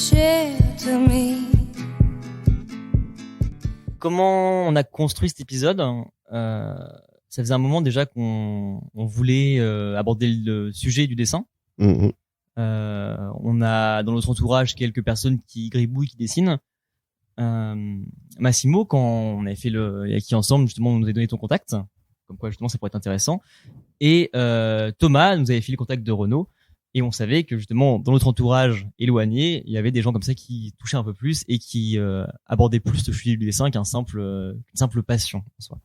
share to me. Comment on a construit cet épisode? Ça faisait un moment déjà qu'on voulait aborder le sujet du dessin. Mm-hmm. On a dans notre entourage quelques personnes qui gribouillent, qui dessinent. Massimo, quand on avait fait le acquis ensemble, justement, on nous a donné ton contact, comme quoi justement ça pourrait être intéressant. Et Thomas nous avait fait le contact de Renaud, et on savait que justement dans notre entourage éloigné, il y avait des gens comme ça qui touchaient un peu plus et qui abordaient plus le sujet du dessin qu'une simple passion en soi.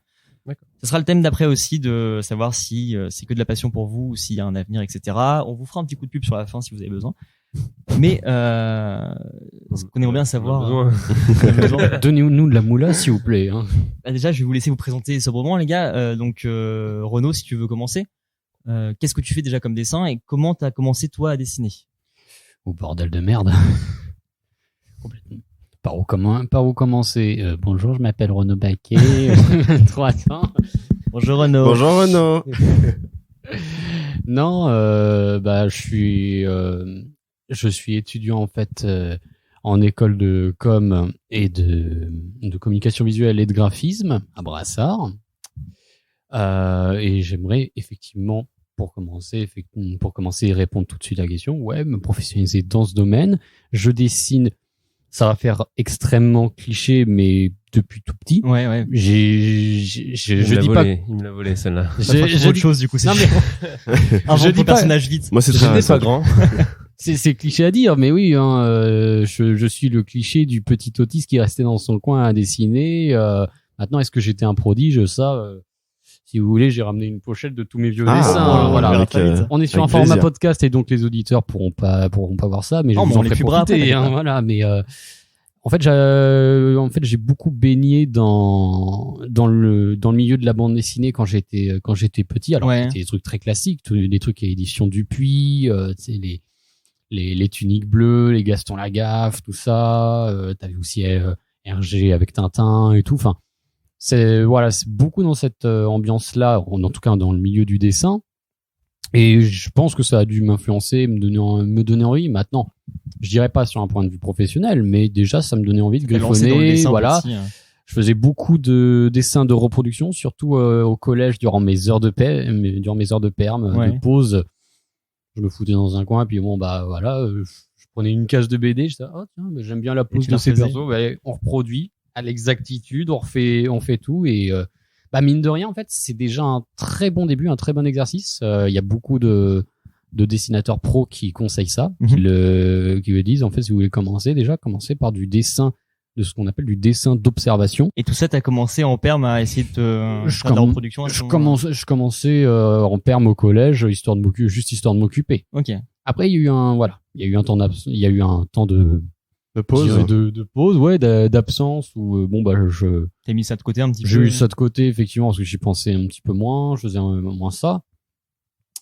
D'accord. Ce sera le thème d'après aussi, de savoir si c'est que de la passion pour vous ou s'il y a un avenir, etc. On vous fera un petit coup de pub sur la fin si vous avez besoin. Mais ce qu'on aimerait bien savoir, donnez-nous de la moula s'il vous plaît. Hein. Déjà, je vais vous laisser vous présenter sobrement, les gars. Donc Renaud, si tu veux commencer, qu'est-ce que tu fais déjà comme dessin et comment t'as commencé toi à dessiner? Oh bordel de merde. Complètement. Par où commencer? Bonjour, je m'appelle Renaud Baquet, 23 ans. Bonjour Renaud. Bonjour Renaud. Non, je suis étudiant en fait en école de com et de communication visuelle et de graphisme à Brassard. Et j'aimerais effectivement pour commencer et répondre tout de suite à la question, me professionnaliser dans ce domaine. Je dessine. Ça va faire extrêmement cliché, mais depuis tout petit. Ouais. Je dis pas. Il me l'a volé celle-là. J'ai autre chose du coup. C'est je dis personnage vite. Moi, c'est Je très n'ai récent. pas grand. C'est cliché à dire, mais oui, je suis le cliché du petit autiste qui restait dans son coin à dessiner. Maintenant, est-ce que j'étais un prodige? Ça, si vous voulez, j'ai ramené une pochette de tous mes vieux dessins. Voilà. On est sur un format podcast et donc les auditeurs pourront pas voir ça, mais je vous en ferai profiter. Voilà, mais en fait, j'ai beaucoup baigné dans le milieu de la bande dessinée quand j'étais petit. Alors c'était des trucs très classiques, des trucs à édition Dupuis, tu sais les tuniques bleues, les Gaston Lagaffe, tout ça. T'avais aussi Hergé avec Tintin et tout. Enfin, c'est beaucoup dans cette ambiance-là, en tout cas dans le milieu du dessin. Et je pense que ça a dû m'influencer, me donner envie. Maintenant, je dirais pas sur un point de vue professionnel, mais déjà ça me donnait envie de griffonner. Voilà. Aussi, hein. Je faisais beaucoup de dessins de reproduction, surtout au collège durant mes heures de perm, de pause. Je me foutais dans un coin, puis je prenais une case de BD, je disais j'aime bien la pose de ces persos, on reproduit à l'exactitude, on fait tout et mine de rien en fait c'est déjà un très bon début, un très bon exercice. Il y a beaucoup de dessinateurs pros qui conseillent ça, qui le disent en fait si vous voulez commencer par du dessin, de ce qu'on appelle du dessin d'observation. Et tout ça, t'as commencé en perm à essayer de faire de la reproduction. Je commençais en perm au collège, histoire de m'occuper. Ok. Après, il y a eu un temps de pause, de pause, d'absence où t'as mis ça de côté un petit peu. J'ai eu ça de côté effectivement parce que j'y pensais un petit peu moins, je faisais moins ça.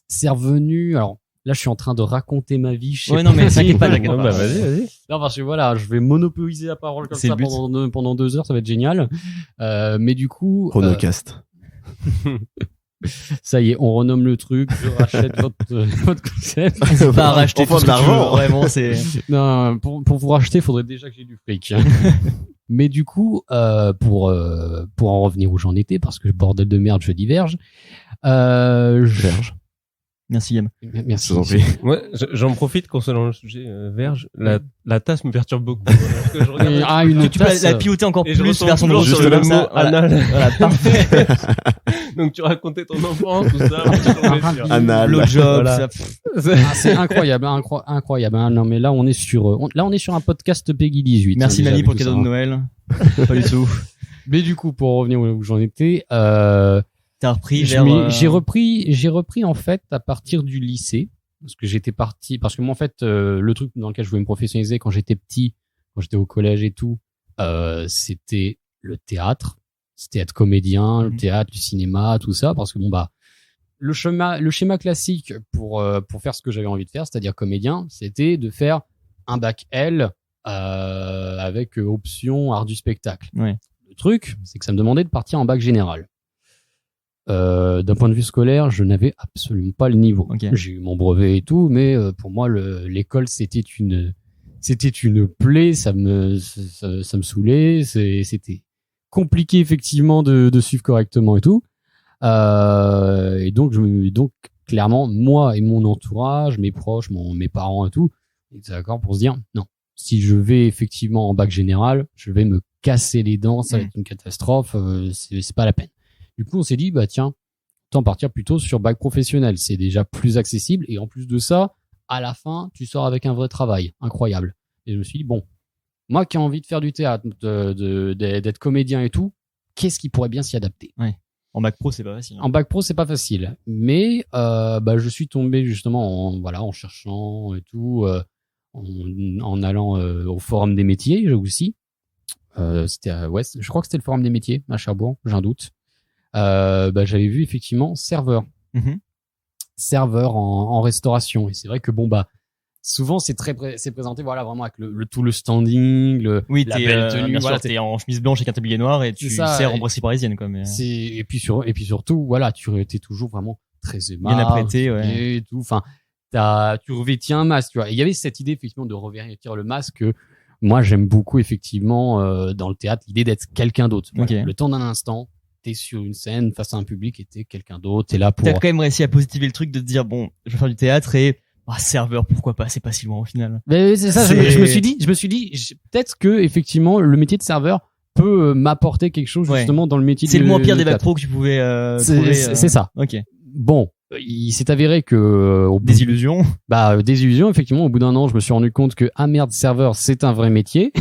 C'est revenu. Alors là, je suis en train de raconter ma vie. Non, mais t'inquiète pas. Vas-y. Non, parce que je vais monopoliser la parole comme ça pendant 2 heures, ça va être génial. Mais du coup, Chronocast. ça y est, on renomme le truc. Je rachète votre concept. C'est pas à racheter tout de l'argent. Vraiment, c'est. Non, pour vous racheter, il faudrait déjà que j'ai du fric. Mais du coup, pour en revenir où j'en étais, parce que bordel de merde, je diverge. Verge. Merci Yam. Merci. Je vous en prie. Moi, j'en profite qu'on soit dans le sujet verge. La tasse me perturbe beaucoup. Parce que je regarde une tu peux la piloter encore et je plus retombe toujours sur le mot anal. Voilà, parfait. Donc tu racontais ton enfance, tout ça. Anal. Blowjob, Voilà. C'est incroyable, incroyable. Non, mais là, on est sur un podcast Peggy 18. Merci déjà, Mani avec pour le tout cadeau ça. de Noël. Pas du tout. Mais du coup, pour revenir où j'en étais, T'as repris j'ai repris en fait à partir du lycée, parce que j'étais parti, parce que moi en fait le truc dans lequel je voulais me professionnaliser quand j'étais petit, quand j'étais au collège et tout, c'était le théâtre, c'était être comédien, le théâtre, le cinéma, tout ça, parce que le schéma classique pour faire ce que j'avais envie de faire, c'est-à-dire comédien, c'était de faire un bac L avec option art du spectacle. Ouais. Le truc, c'est que ça me demandait de partir en bac général. D'un point de vue scolaire, je n'avais absolument pas le niveau. Okay. J'ai eu mon brevet et tout, mais pour moi, l'école, c'était c'était une plaie, ça me saoulait, c'était compliqué effectivement de suivre correctement et tout. Et donc clairement, moi et mon entourage, mes proches, mes parents et tout, ils étaient d'accord pour se dire non, si je vais effectivement en bac général, je vais me casser les dents, ça va être une catastrophe, c'est pas la peine. Du coup, on s'est dit bah tiens, autant partir plutôt sur bac professionnel, c'est déjà plus accessible et en plus de ça, à la fin, tu sors avec un vrai travail, incroyable. Et je me suis dit bon, moi qui ai envie de faire du théâtre, d'être comédien et tout, qu'est-ce qui pourrait bien s'y adapter? Ouais. En bac pro, c'est pas facile. En bac pro, c'est pas facile. Mais je suis tombé justement en cherchant et tout, en allant au Forum des métiers aussi. C'était je crois que c'était le Forum des métiers à Cherbourg, j'ai un doute. J'avais vu effectivement serveur. Serveur en restauration. Et c'est vrai que souvent c'est présenté vraiment avec tout le standing, la belle tenue. Bien sûr, t'es en chemise blanche avec un tablier noir et tu sers en brassière parisienne quoi. Mais... Et puis surtout voilà, tu étais toujours vraiment très aimable, bien apprêté, ouais. Et tout. Enfin, tu revêtis un masque, tu vois. Il y avait cette idée effectivement de revêtir le masque. Que moi j'aime beaucoup effectivement dans le théâtre, l'idée d'être quelqu'un d'autre. Voilà. Okay. Le temps d'un instant. T'es sur une scène face à un public et t'es quelqu'un d'autre, t'es là pour... T'as quand même réussi à positiver le truc de te dire bon, je vais faire du théâtre et serveur, pourquoi pas, c'est pas si loin au final. Mais c'est ça, je me suis dit peut-être que effectivement le métier de serveur peut m'apporter quelque chose justement dans le métier. C'est le moins pire des bacs pro que tu pouvais trouver. C'est ça. Ok. Bon, il s'est avéré que Désillusion. Désillusion effectivement. Au bout d'un an, je me suis rendu compte que merde, serveur, c'est un vrai métier.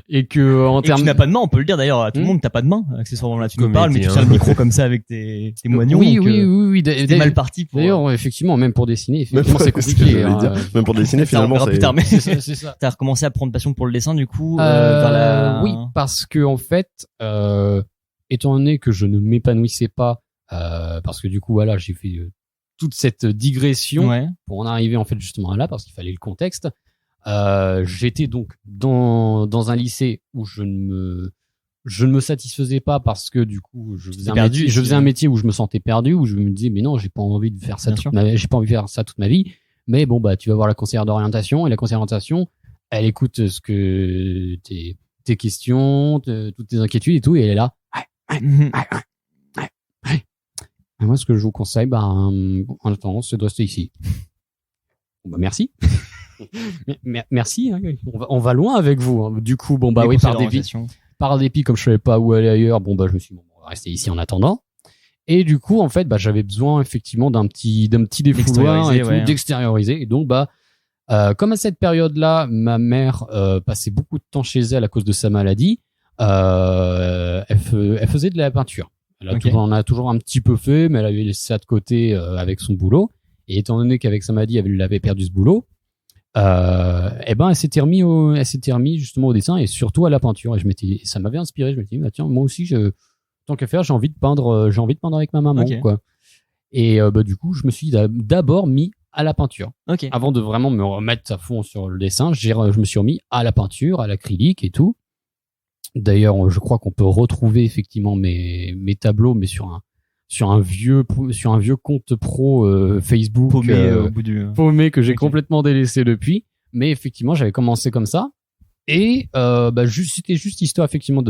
Et que tu n'as pas de main, on peut le dire d'ailleurs à tout le monde, t'as pas de main accessoirement là, tu nous parles mais tu tiens le micro comme ça avec tes moignons. Oui, t'es mal parti pour... D'ailleurs effectivement même pour dessiner effectivement c'est compliqué même pour dessiner finalement c'est ça. T'as recommencé à prendre passion pour le dessin du coup oui, parce que en fait étant donné que je ne m'épanouissais pas parce que du coup voilà, j'ai fait toute cette digression pour en arriver en fait justement à là, parce qu'il fallait le contexte. J'étais donc dans un lycée où je ne me satisfaisais pas parce que du coup je faisais un métier où je me sentais perdu, où je me disais mais non, j'ai pas envie de faire ça toute ma vie. Mais bon tu vas voir la conseillère d'orientation, et la conseillère d'orientation elle écoute tes questions, toutes tes inquiétudes et tout, et elle est là. Et moi ce que je vous conseille en attendant c'est de rester ici. Merci. Merci, hein. On va loin avec vous. Hein. Du coup, par dépit, comme je savais pas où aller ailleurs, je me suis dit, on va rester ici en attendant. Et du coup, en fait, j'avais besoin effectivement d'un petit défouloir et tout, d'extérioriser. Et donc, comme à cette période-là, ma mère passait beaucoup de temps chez elle à cause de sa maladie. Elle faisait de la peinture. Elle en a toujours un petit peu fait, mais elle avait laissé ça de côté avec son boulot. Et étant donné qu'avec sa maladie, elle avait perdu ce boulot. Elle s'était remis justement au dessin et surtout à la peinture, et ça m'avait inspiré. Je me suis dit tiens, moi aussi tant qu'à faire, j'ai envie de peindre avec ma maman quoi. Et du coup je me suis d'abord mis à la peinture avant de vraiment me remettre à fond sur le dessin. Je me suis remis à la peinture, à l'acrylique et tout. D'ailleurs je crois qu'on peut retrouver effectivement mes tableaux, mais sur un vieux compte pro Facebook paumé que j'ai complètement délaissé depuis. Mais effectivement j'avais commencé comme ça, et c'était juste histoire effectivement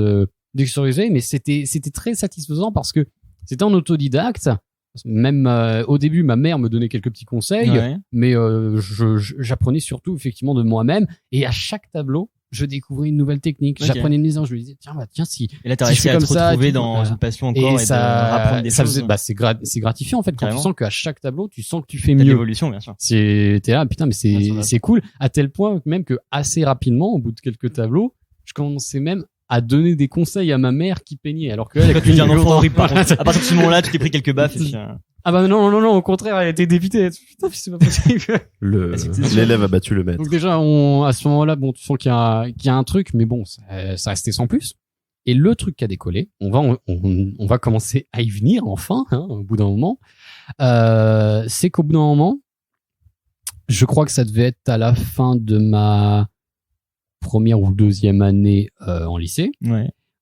d'extérioriser, mais c'était très satisfaisant parce que c'était en autodidacte. Même au début ma mère me donnait quelques petits conseils, mais j'apprenais surtout effectivement de moi-même, et à chaque tableau je découvrais une nouvelle technique. J'apprenais une maison, je me disais tiens si. Et là t'as réussi à te retrouver dans une passion encore, et de rapprendre des choses. C'est gratifiant en fait quand tu sens qu'à chaque tableau tu sens que tu fais mieux. L'évolution bien sûr. T'es là putain, mais c'est cool, à tel point même que assez rapidement, au bout de quelques tableaux, je commençais même à donner des conseils à ma mère qui peignait, alors que elle tu dis un enfant horrible. À partir de ce moment-là tu t'es pris quelques baffes. Non, au contraire, elle était dépitée. Putain, c'est pas possible. L'élève a battu le maître. Donc déjà, à ce moment-là, tu sens qu'il y a un truc, mais bon, ça restait sans plus. Et le truc qui a décollé, on va commencer à y venir, enfin, au bout d'un moment, c'est qu'au bout d'un moment, je crois que ça devait être à la fin de ma première ou deuxième année en lycée,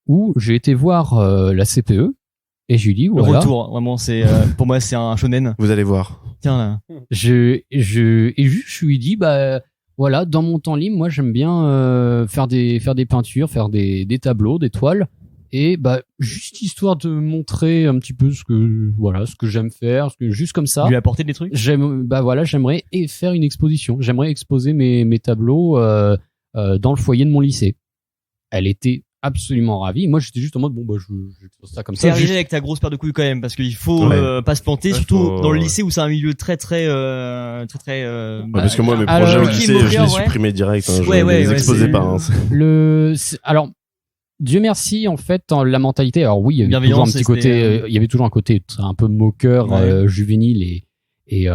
où j'ai été voir la CPE. Et je lui dis, voilà. Le retour, vraiment, pour moi, c'est un shonen. Vous allez voir. Tiens, là. Je lui dis, voilà, dans mon temps libre, moi j'aime bien faire des peintures, faire des tableaux, des toiles, et bah juste histoire de montrer un petit peu ce que j'aime faire, juste comme ça. Lui apporter des trucs. J'aimerais faire une exposition. J'aimerais exposer mes tableaux dans le foyer de mon lycée. Elle était absolument ravie. Moi, j'étais juste en mode je vais faire ça comme ça. C'est arrivé avec ta grosse paire de couilles quand même, parce qu'il faut pas se planter, surtout dans le lycée où c'est un milieu très parce que moi mes projets au lycée, je les supprimais direct. Hein, je les exposais pas. Hein. Alors, Dieu merci, en fait, la mentalité. Alors oui, il y avait toujours un petit côté. Il y avait toujours un côté un peu moqueur, juvénile et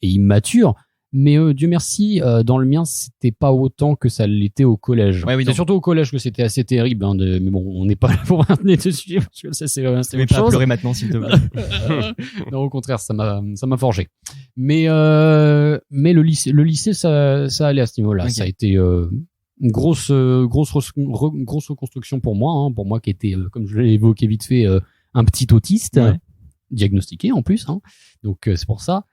immature. Mais Dieu merci, dans le mien, c'était pas autant que ça l'était au collège. C'est surtout au collège que c'était assez terrible. Hein, mais bon, on n'est pas là pour maintenir dessus parce que ça c'est autre chose. Pas pleurer maintenant, s'il te plaît. Non, au contraire, ça m'a forgé. Mais le lycée, ça allait à ce niveau-là. Okay. Ça a été une grosse reconstruction pour moi. Hein, pour moi qui était, comme je l'ai évoqué vite fait, un petit autiste diagnostiqué en plus. Hein, donc c'est pour ça.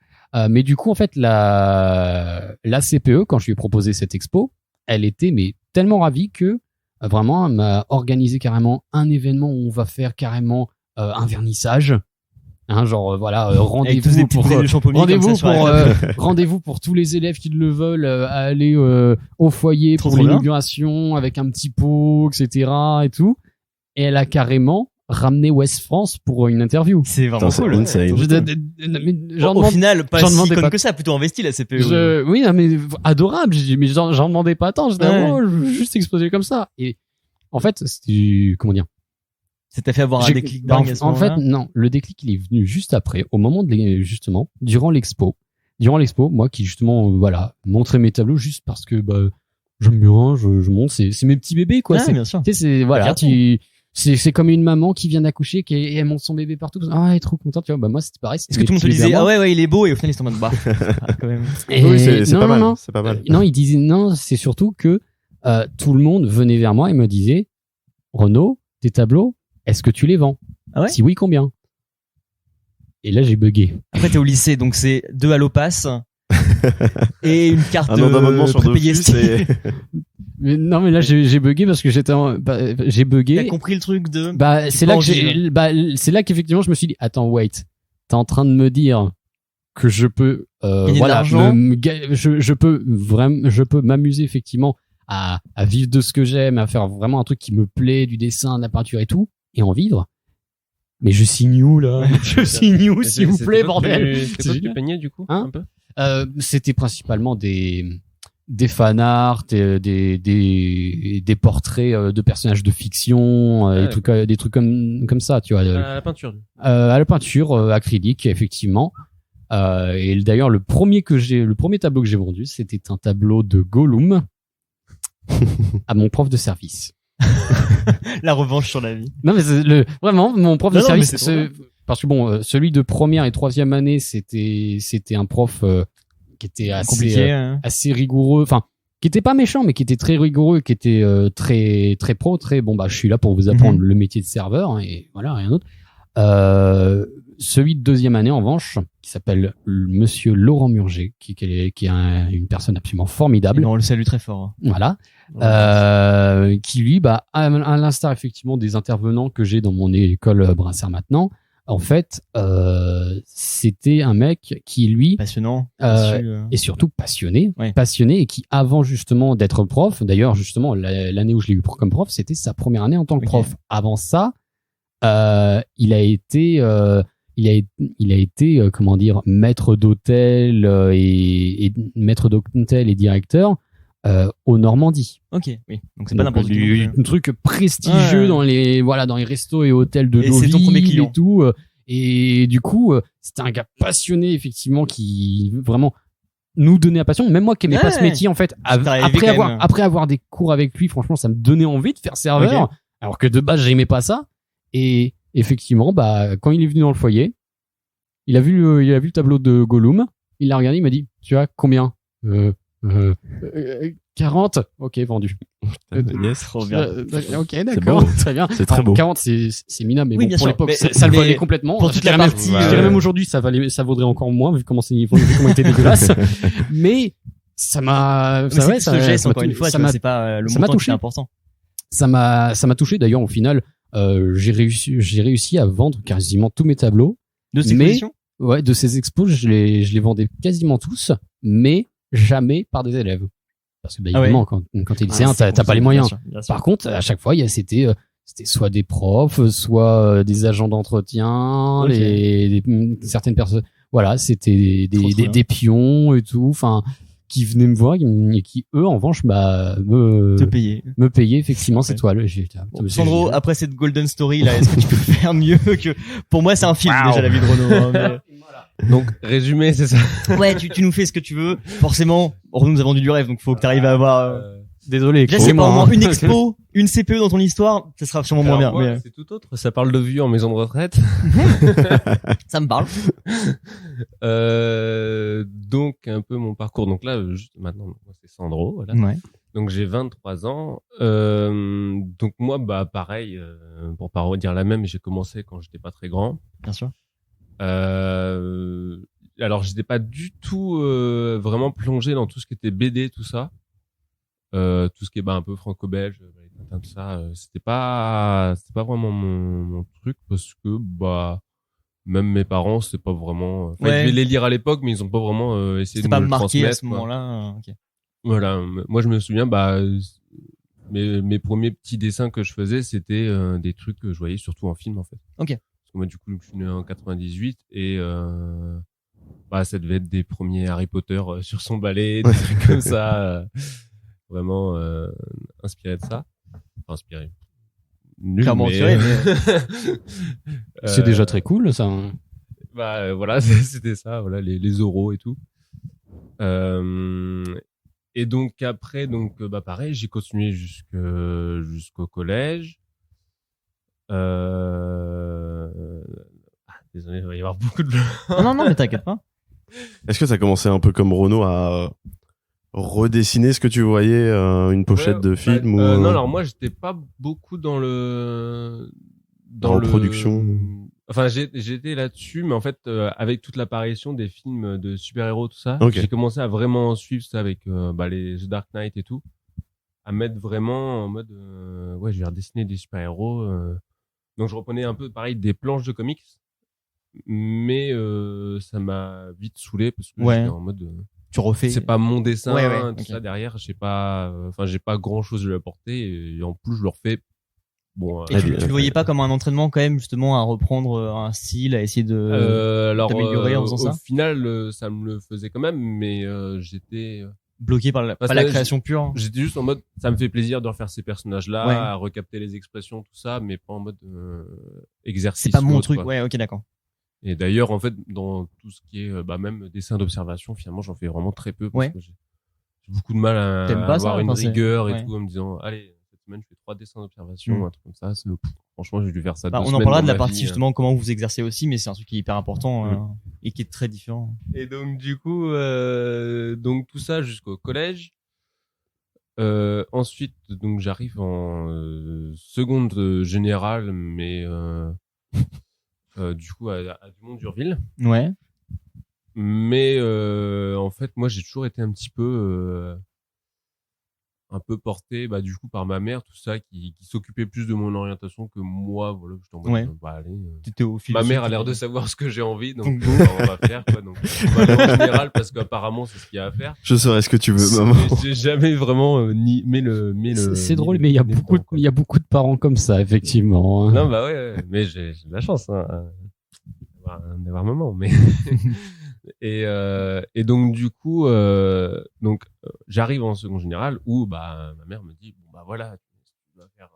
Mais du coup, en fait, la CPE, quand je lui ai proposé cette expo, elle était tellement ravie que vraiment, elle m'a organisé carrément un événement où on va faire carrément un vernissage. Hein, genre rendez-vous pour tous les élèves qui le veulent à aller au foyer pour l'inauguration avec un petit pot, etc. et tout. Et elle a carrément ramener West France pour une interview. C'est vraiment cool. Au final, pas si con que ça, plutôt investi la CPE. Oui, mais adorable. Mais j'en demandais pas tant. Je veux juste exposer comme ça. Et en fait, c'était, comment dire? Ça t'a fait avoir un déclic dingue à ce moment-là? En fait, non. Le déclic, il est venu juste après, au moment justement, durant l'expo, moi qui justement, montrais mes tableaux juste parce que, j'aime bien, je montre, c'est mes petits bébés, quoi. Bien sûr. Tu sais, c'est comme une maman qui vient d'accoucher et elle monte son bébé partout. Elle est trop contente, tu vois. Moi, c'était pareil. Est-ce que tout le monde te disait, il est beau, et au final, ils sont en mode quand même. Oui, c'est pas mal. C'est pas mal. Non, il disait, non, c'est surtout que, tout le monde venait vers moi et me disait, Renaud, tes tableaux, est-ce que tu les vends? Ah ouais? Si oui, combien? Et là, j'ai bugué. Après, t'es au lycée, donc c'est 2 Allopass et une carte d'abonnement sur prépayée. Non, mais là, j'ai bugué parce que j'ai bugué. T'as compris le truc de... c'est là qu'effectivement, je me suis dit, attends, wait. T'es en train de me dire que je peux, je peux m'amuser effectivement à vivre de ce que j'aime, à faire vraiment un truc qui me plaît, du dessin, de la peinture et tout, et en vivre. Mais je signe où, là? Je signe où, s'il vous plaît, bordel? C'était quoi que tu peignais, du coup? Un peu? C'était principalement des fanarts, des portraits de personnages de fiction, des trucs comme ça, tu vois. À la peinture. À la peinture acrylique, effectivement. Et d'ailleurs, le premier tableau que j'ai vendu, c'était un tableau de Gollum à mon prof de service. La revanche sur la vie. Non, mais vraiment, mon prof de service, parce que bon, celui de première et troisième année, c'était un prof qui était assez rigoureux, enfin, qui était pas méchant, mais qui était très rigoureux, qui était très très pro, très bon. Je suis là pour vous apprendre le métier de serveur, hein, et voilà, rien d'autre. Celui de deuxième année, en revanche, qui s'appelle Monsieur Laurent Murger, qui est une personne absolument formidable. Et on le salue très fort. Voilà. Qui lui, à l'instar effectivement des intervenants que j'ai dans mon école Brassard maintenant, en fait, c'était un mec qui lui passionnant et surtout passionné et qui avant justement d'être prof, d'ailleurs justement l'année où je l'ai eu comme prof, c'était sa première année en tant que prof. Avant ça, il a été comment dire, maître d'hôtel et maître d'hôtel et directeur au Normandie. Ok, oui. Donc c'est pas n'importe un truc prestigieux dans les restos et hôtels de Deauville et tout. Et du coup, c'était un gars passionné effectivement qui vraiment nous donnait la passion. Même moi qui aimais pas ce métier en fait, après avoir des cours avec lui, franchement, ça me donnait envie de faire serveur. Alors que de base, j'aimais pas ça. Et effectivement, quand il est venu dans le foyer, il a vu le tableau de Gollum, il l'a regardé, il m'a dit, tu as combien? 40? Ok, vendu. Yes, trop bien. Ok, d'accord, très bien. C'est très beau. 40, c'est minable, mais oui, bon, pour l'époque, mais, ça le valait complètement. Pour toute la partie, je dirais même aujourd'hui, ça vaudrait encore moins, vu comment était dégueulasse. Mais ça m'a, Mais c'est le geste, encore une fois, c'est pas le montant qui est important. Ça m'a touché. D'ailleurs, au final, j'ai réussi à vendre quasiment tous mes tableaux. De ces expositions? Ouais, de ces expos, je les vendais quasiment tous, mais jamais par des élèves. Parce que, évidemment, quand t'es lycéen, t'as pas les moyens. Bien sûr. Par contre, à chaque fois, c'était soit des profs, soit des agents d'entretien, certaines personnes. Voilà, c'était des pions et tout. Enfin, qui venaient me voir et qui eux en revanche me payaient effectivement ces toiles. Sandro, après cette golden story là, est-ce que tu peux faire mieux que pour moi c'est un film déjà la vie de Renaud hein, mais... Donc résumé c'est ça. Ouais, tu nous fais ce que tu veux. Forcément, Renaud nous a vendu du rêve donc faut que tu arrives à avoir Désolé. Là, c'est pas au moins une expo, une CPE dans ton histoire, ça sera sûrement moins bien. Moi, c'est tout autre. Ça parle de vue en maison de retraite. Ça me parle. Donc, un peu mon parcours. Donc là, juste maintenant, c'est Sandro. Voilà. Ouais. Donc, j'ai 23 ans. Donc, moi, pareil, pour pas redire la même, j'ai commencé quand j'étais pas très grand. Bien sûr. Alors, j'étais pas du tout vraiment plongé dans tout ce qui était BD, tout ça. Tout ce qui est un peu franco-belge, tout ça, c'était pas vraiment mon truc parce que même mes parents c'était pas vraiment. Enfin, ils devaient les lire à l'époque, mais ils ont pas vraiment essayé de me le transmettre. C'était pas marqué à ce moment-là. Okay. Voilà, moi je me souviens, mes premiers petits dessins que je faisais, c'était des trucs que je voyais surtout en film en fait. Ok. Parce que moi du coup je suis né en 98 et ça devait être des premiers Harry Potter sur son balai, des trucs comme ça. Vraiment inspiré de ça. Enfin, inspiré. Nul, clairement inspiré, mais... C'est déjà très cool, ça. Voilà, c'était ça, voilà, les oraux et tout. Et donc après, pareil, j'ai continué jusqu'au collège. Désolé, il va y avoir beaucoup de... non, mais t'inquiète pas. Est-ce que ça commençait un peu comme Renaud à redessiner ce que tu voyais, une pochette de film ou non, alors moi j'étais pas beaucoup dans production. Enfin j'étais là-dessus, mais en fait avec toute l'apparition des films de super-héros tout ça, okay. J'ai commencé à vraiment suivre ça avec les The Dark Knight et tout, à mettre vraiment en mode je vais redessiner des super-héros. Donc je reprenais un peu pareil des planches de comics, mais ça m'a vite saoulé parce que j'étais en mode tu refais. C'est pas mon dessin, tout ça derrière. J'ai pas grand chose à lui apporter et en plus je le refais. Bon. Et tu le voyais pas comme un entraînement quand même justement à reprendre un style, à essayer de t'améliorer en faisant ça. Au final, ça me le faisait quand même, mais j'étais bloqué par la création pure. J'étais juste en mode, ça me fait plaisir de refaire ces personnages-là, à recapter les expressions, tout ça, mais pas en mode exercice. C'est pas mon truc. Ouais, ok, d'accord. Et d'ailleurs, en fait, dans tout ce qui est même dessin d'observation, finalement, j'en fais vraiment très peu parce que j'ai beaucoup de mal à avoir une rigueur et tout, en me disant, allez, cette semaine, je fais 3 dessins d'observation, un truc comme ça. Franchement, j'ai dû faire ça. On en parlera de la partie justement comment vous exercez aussi, mais c'est un truc qui est hyper important et qui est très différent. Et donc, du coup, tout ça jusqu'au collège. Ensuite, donc, j'arrive en seconde générale, mais du coup à Dumont-d'Urville. Ouais. Mais en fait, moi j'ai toujours été un petit peu porté du coup par ma mère, tout ça, qui s'occupait plus de mon orientation que moi. Voilà, je t'en allez. T'étais au fil. Ma mère a l'air de savoir ce que j'ai envie, donc on va faire quoi. Donc on va aller en général parce qu'apparemment c'est ce qu'il y a à faire. Je saurais ce que tu veux, maman. J'ai jamais vraiment C'est drôle, mais il y a beaucoup de parents comme ça, effectivement. Hein. Non ouais, mais j'ai de la chance d'avoir maman, mais. Et donc du coup j'arrive en seconde générale où ma mère me dit voilà, tu vas faire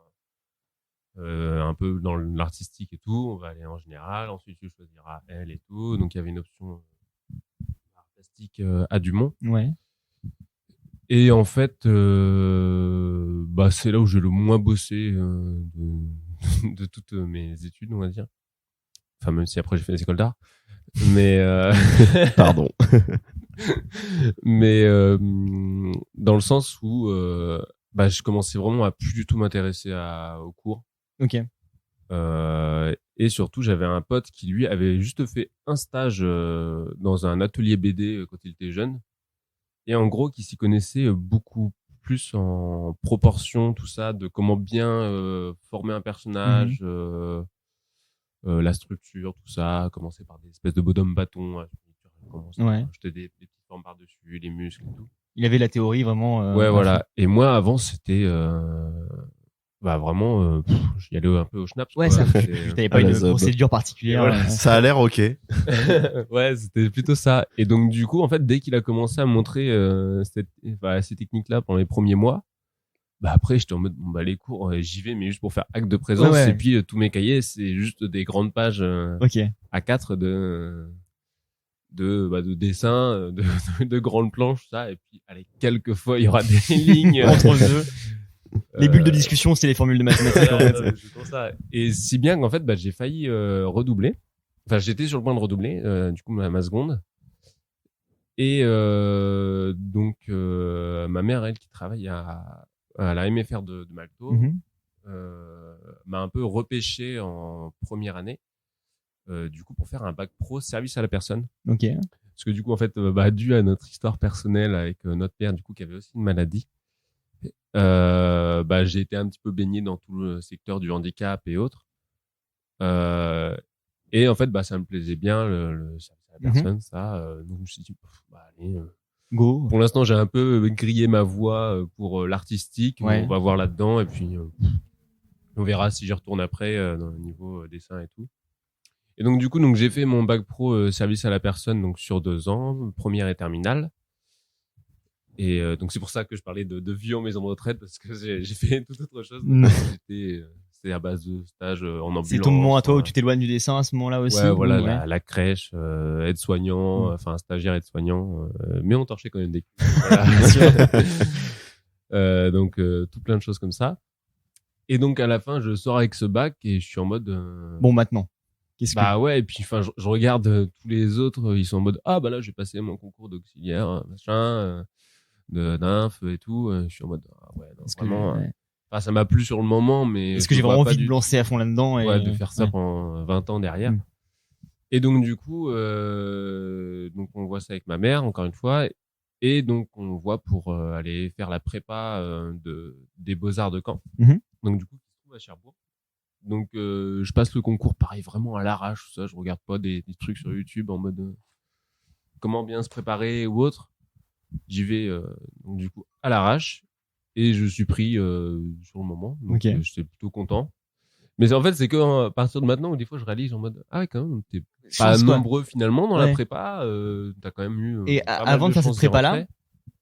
un peu dans l'artistique et tout, on va aller en général, ensuite tu choisiras elle et tout. Donc il y avait une option plastique à Dumont. Ouais. Et en fait c'est là où j'ai le moins bossé de toutes mes études, on va dire. Enfin, même si après j'ai fait des écoles d'art. Mais pardon. Mais dans le sens où je commençais vraiment à plus du tout m'intéresser aux cours. Ok. Et surtout, j'avais un pote qui lui avait juste fait un stage dans un atelier BD quand il était jeune. et en gros qui s'y connaissait beaucoup plus en proportion, tout ça, de comment bien former un personnage, la structure, tout ça, commencer par des espèces de bonhommes bâtons, commencer à jeter des petites formes par-dessus, les muscles et tout. Il avait la théorie vraiment. Ouais, voilà. Et moi, avant, c'était vraiment, j'y allais un peu au schnaps. Ouais, quoi. ça. T'avais pas une procédure particulière. Voilà. Ça a l'air ok. Ouais, c'était plutôt ça. Et donc, du coup, en fait, dès qu'il a commencé à me montrer ces techniques-là pendant les premiers mois, après, j'étais en mode, les cours, j'y vais, mais juste pour faire acte de présence. Ouais. Et puis, tous mes cahiers, c'est juste des grandes pages A4 de dessins, de grandes planches, ça. Et puis, allez, quelquefois, il y aura des lignes entre deux. Les bulles de discussion, c'est les formules de mathématiques, en fait. C'est pour ça. Et si bien qu'en fait, j'ai failli redoubler. Enfin, j'étais sur le point de redoubler, du coup, ma seconde. Et donc, ma mère, elle, qui travaille à la MFR de Malto, m'a un peu repêché en première année, du coup, pour faire un bac pro service à la personne. Ok. Parce que du coup, en fait, dû à notre histoire personnelle avec notre père, du coup, qui avait aussi une maladie, j'ai été un petit peu baigné dans tout le secteur du handicap et autres. Et en fait, ça me plaisait bien le service à la personne, ça. Donc, je me suis dit, allez, go. Pour l'instant, j'ai un peu grillé ma voie pour l'artistique. On va voir là-dedans et puis on verra si j'y retourne après dans le niveau dessin et tout. Et donc, du coup, j'ai fait mon bac pro service à la personne donc sur 2 ans, première et terminale. Et donc c'est pour ça que je parlais de vie en maison de retraite, parce que j'ai fait toute autre chose. C'était à base de stage en ambulance. C'est ton moment à toi où tu t'éloignes du dessin à ce moment-là aussi. Ouais, voilà, la crèche, aide-soignant, stagiaire aide-soignant, mais on torchait quand même des culs. Voilà. Bien sûr. Donc tout plein de choses comme ça. Et donc à la fin, je sors avec ce bac et je suis en mode. Bon, maintenant. Qu'est-ce que... ouais, et puis je regarde tous les autres, ils sont en mode là j'ai passé mon concours d'auxiliaire, machin. De nymphe et tout, je suis en mode vraiment ça m'a plu sur le moment, mais est-ce que j'ai vraiment envie de me lancer à fond là-dedans et de faire ça pendant 20 ans derrière. Et donc du coup donc on voit ça avec ma mère encore une fois, et donc on voit pour aller faire la prépa des Beaux-Arts de Caen. Donc du coup qui se trouve à Cherbourg. Donc je passe le concours pareil vraiment à l'arrache, tout ça, je regarde pas des trucs sur YouTube en mode comment bien se préparer ou autre. J'y vais donc du coup à l'arrache et je suis pris sur le moment, donc j'étais plutôt content. Mais en fait c'est que à partir de maintenant où des fois je réalise en mode quand même t'es pas nombreux finalement dans la prépa, t'as quand même eu et avant de faire cette prépa là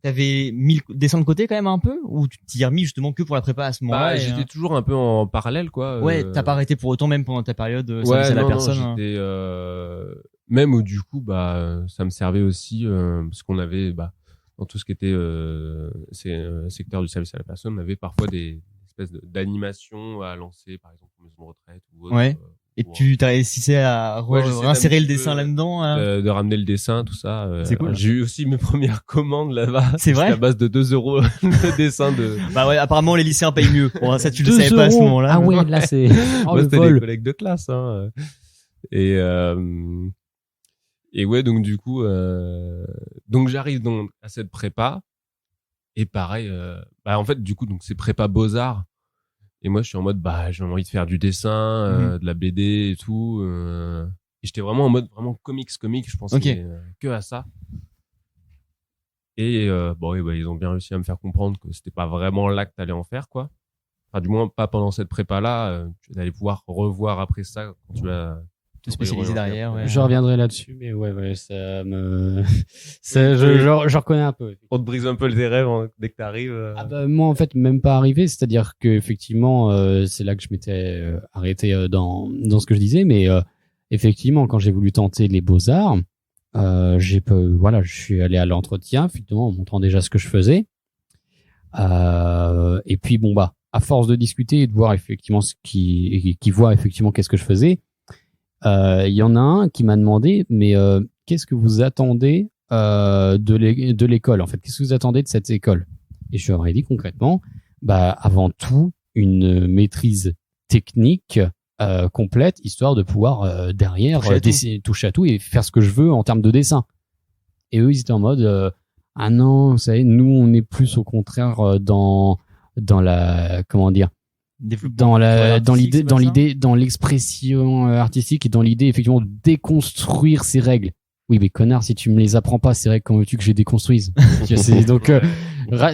t'avais mis le dessin de côté quand même un peu, ou tu t'y es remis justement que pour la prépa à ce moment-là? J'étais toujours un peu en parallèle quoi. T'as pas arrêté pour autant même pendant ta période service à la personne? Non, j'étais même où du coup ça me servait aussi parce qu'on avait dans tout ce qui était secteur du service à la personne, on avait parfois des espèces d'animations à lancer, par exemple pour maison de retraite ou autre. Et tu t'as réussi à réinsérer le dessin là-dedans, de ramener le dessin, tout ça. C'est cool. J'ai eu aussi mes premières commandes là-bas. C'est vrai? À base de 2 € le dessin de. Apparemment les lycéens payent mieux. Bon, ça tu le savais pas à ce moment-là. Ah ouais, là c'est. Moi c'était les collègues de classe. Et ouais, donc du coup, donc j'arrive donc à cette prépa, et pareil, en fait du coup donc c'est prépa Beaux-Arts, et moi je suis en mode j'ai envie de faire du dessin, de la BD et tout, et j'étais vraiment en mode vraiment comics, je pensais que à ça. Et ils ont bien réussi à me faire comprendre que c'était pas vraiment là que t'allais en faire quoi. Enfin du moins pas pendant cette prépa là, tu allais pouvoir revoir après ça quand tu vas te spécialiser derrière. Je reviendrai là-dessus, mais ça me, je reconnais un peu. On te brise un peu les rêves dès que t'arrives. Moi, en fait, même pas arrivé. C'est-à-dire que effectivement, c'est là que je m'étais arrêté dans ce que je disais, mais effectivement, quand j'ai voulu tenter les Beaux-Arts, je suis allé à l'entretien, effectivement, en montrant déjà ce que je faisais. Et puis à force de discuter et de voir effectivement qui voit effectivement qu'est-ce que je faisais. Il y en a un qui m'a demandé, mais qu'est-ce que vous attendez de l'école en fait? Qu'est-ce que vous attendez de cette école? Et je leur ai dit concrètement, avant tout une maîtrise technique complète, histoire de pouvoir derrière toucher à tout et faire ce que je veux en termes de dessin. Et eux, ils étaient en mode ah non, vous savez, nous on est plus au contraire dans la, comment dire, dans l'idée, dans l'expression artistique et dans l'idée effectivement de déconstruire ces règles. Oui, mais connard, si tu me les apprends pas, ces règles, comment veux-tu que je les déconstruise? Donc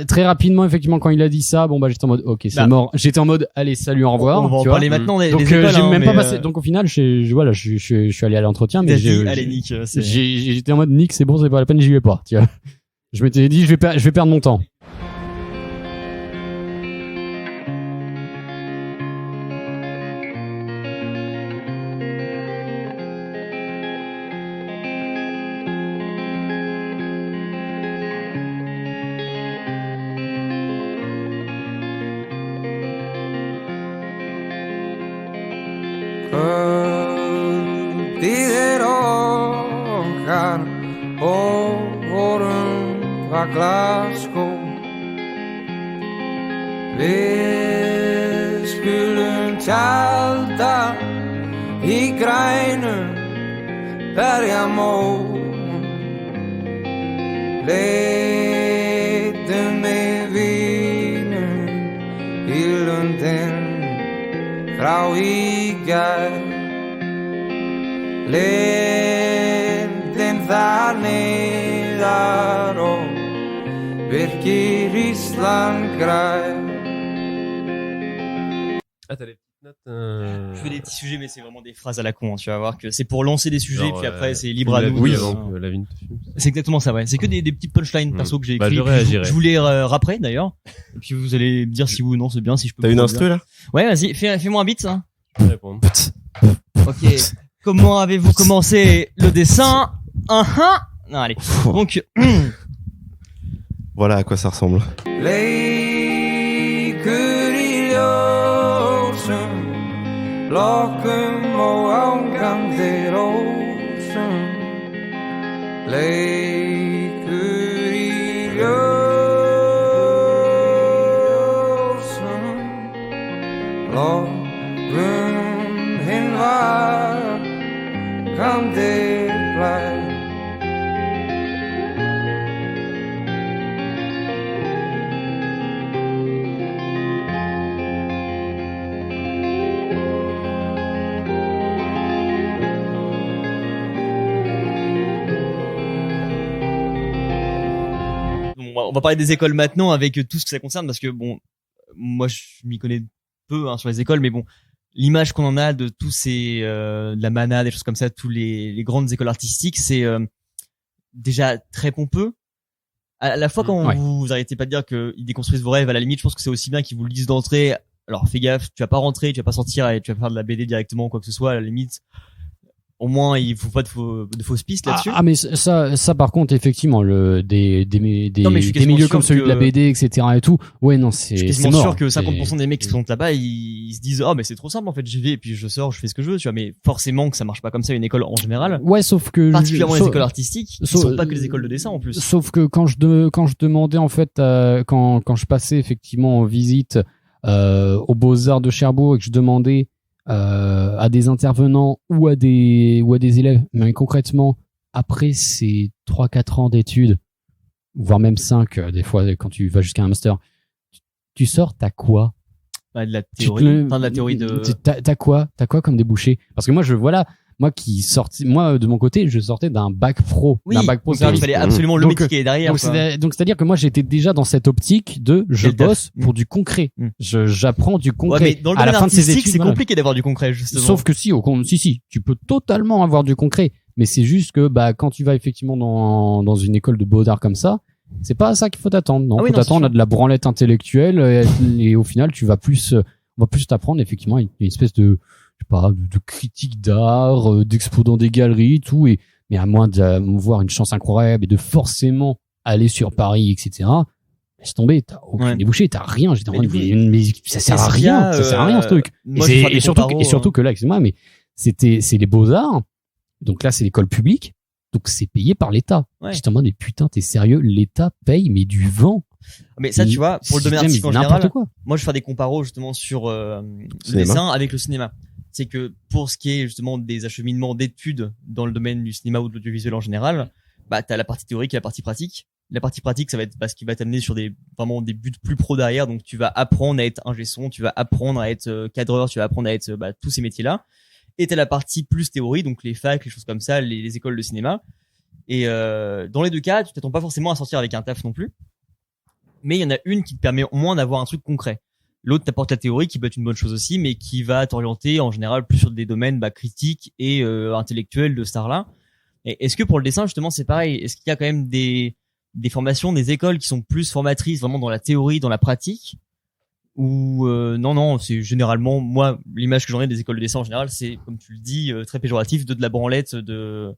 très rapidement, effectivement, quand il a dit ça, bon bah j'étais en mode, ok, c'est mort. J'étais en mode, allez, salut, au revoir. On va en tu parler vois. maintenant. Des Donc écoles, j'ai même pas mais, passé. Donc au final, je suis allé à l'entretien, mais allez, Nick, j'étais en mode Nick, c'est bon, c'est pas la peine, j'y vais pas. Tu vois. Je m'étais dit, je vais perdre mon temps. Kvöldið okkar og vorum var Glasgow. Við skulum tjalda í grænum berjamó. Leitum með vínum í lundin frá í gær. Lindin þar niðar og virkir Ísland grær. Ah, t'as les petites notes. Je fais des petits sujets, mais c'est vraiment des phrases à la con. Tu vas voir que c'est pour lancer des sujets, Genre, puis après c'est libre à nous. Oui, de- avant que la vie ne te fume. C'est exactement ça, ouais. C'est que des petites punchlines perso que j'ai Bah, écrites. je réagirai. Je vous les rapperai d'ailleurs. Et puis vous allez me dire si oui ou non c'est bien, si je peux. T'as une vous instru dire. là? Ouais, vas-y, fais-moi un beat, ça. Je vais répondre. Ok. Comment avez-vous commencé le dessin? Non, allez. Donc, Voilà à quoi ça ressemble. Leikur í ljósum, lokkum og ángandi rósum. Leikur í ljósum, lokkum hinn vakandi blær. on va parler des écoles maintenant avec tout ce que ça concerne parce que bon, moi je m'y connais peu sur les écoles, mais bon, l'image qu'on en a de tous ces de la mana, des choses comme ça, tous les grandes écoles artistiques, c'est déjà très pompeux. À la fois quand Ouais. vous arrêtez pas de dire qu'ils déconstruisent vos rêves, à la limite, je pense que c'est aussi bien qu'ils vous le disent d'entrée. Alors fais gaffe, tu vas pas rentrer, tu vas pas sortir et tu vas faire de la BD directement ou quoi que ce soit. À la limite, au moins il faut pas de fausses pistes là-dessus. Mais ça par contre effectivement des Non, mais je suis des quasiment milieux sûr comme celui de la que- BD etc et tout, ouais non Je c'est suis c'est quasiment mort. sûr que C'est- 50% des mecs qui sont là-bas, ils se disent, oh, mais c'est trop simple, en fait, j'y vais, et puis je sors, je fais ce que je veux, tu vois, mais forcément que ça marche pas comme ça, une école en général. Ouais, sauf que Particulièrement les sauf- écoles artistiques, qui sauf- sont pas que les écoles de dessin, en plus. Sauf que quand je demandais en fait quand je passais effectivement en visite aux Beaux-Arts de Cherbourg et que je demandais à des intervenants ou à des élèves, mais concrètement après ces 3-4 ans d'études, voire même 5 des fois quand tu vas jusqu'à un master, tu sors, t'as quoi? Bah, de la Tu théorie, te- enfin, de la théorie de... T'as quoi comme débouché? Parce que moi de mon côté, je sortais d'un bac pro, Oui, d'un bac pro donc il service. fallait absolument le Donc, métier qui est derrière. Donc quoi. c'est-à-dire que moi j'étais déjà dans cette optique de je Et le taf. bosse pour du concret. Mm. J'apprends du Ouais, concret. mais dans le à la domaine fin de ces artistique, études, c'est voilà. compliqué d'avoir du concret, justement. Sauf que si, tu peux totalement avoir du concret. Mais c'est juste que quand tu vas effectivement dans une école de beaux-arts comme ça, c'est pas à ça qu'il faut t'attendre. Non, Ah oui, faut non, t'attendre c'est à de la branlette intellectuelle et au final tu vas plus on va plus t'apprendre effectivement une espèce de je sais pas de critique d'art, d'expo dans des galeries, tout mais à moins de voir une chance incroyable et de forcément aller sur Paris, etc. Laisse tomber, t'as aucun Ouais. débouché, t'as rien. J'étais en Mais mode, du coup, mais ça sert à est-ce qu'il y rien, a, ça sert à rien ce truc. moi, je vais faire des Et comparos, surtout que là, excuse-moi, mais c'est les Beaux-Arts. Donc là, c'est l'école publique. Donc c'est payé par l'État. Ouais. J'étais en mode, mais putain, t'es sérieux? L'État paye, mais du vent. Mais ça, tu vois, pour le domaine C'est artistique en n'importe général, quoi. moi, je fais des comparos, justement, sur le Cinéma. dessin avec le cinéma. C'est que pour ce qui est, justement, des acheminements d'études dans le domaine du cinéma ou de l'audiovisuel en général, bah, t'as la partie théorique et la partie pratique. La partie pratique, ça va être ce qui va t'amener sur vraiment des buts plus pro derrière. Donc, tu vas apprendre à être ingé son, tu vas apprendre à être cadreur, tu vas apprendre à être tous ces métiers-là. Et t'as la partie plus théorie, donc les facs, les choses comme ça, les écoles de cinéma. Et dans les deux cas, tu t'attends pas forcément à sortir avec un taf non plus. Mais il y en a une qui te permet au moins d'avoir un truc concret. L'autre t'apporte la théorie, qui peut être une bonne chose aussi, mais qui va t'orienter en général plus sur des domaines critiques et intellectuels de ce art-là. Et est-ce que pour le dessin, justement, c'est pareil? Est-ce qu'il y a quand même des formations, des écoles qui sont plus formatrices vraiment dans la théorie, dans la pratique? Ou non, c'est généralement, moi, l'image que j'en ai des écoles de dessin en général, c'est, comme tu le dis, très péjoratif, de la branlette, je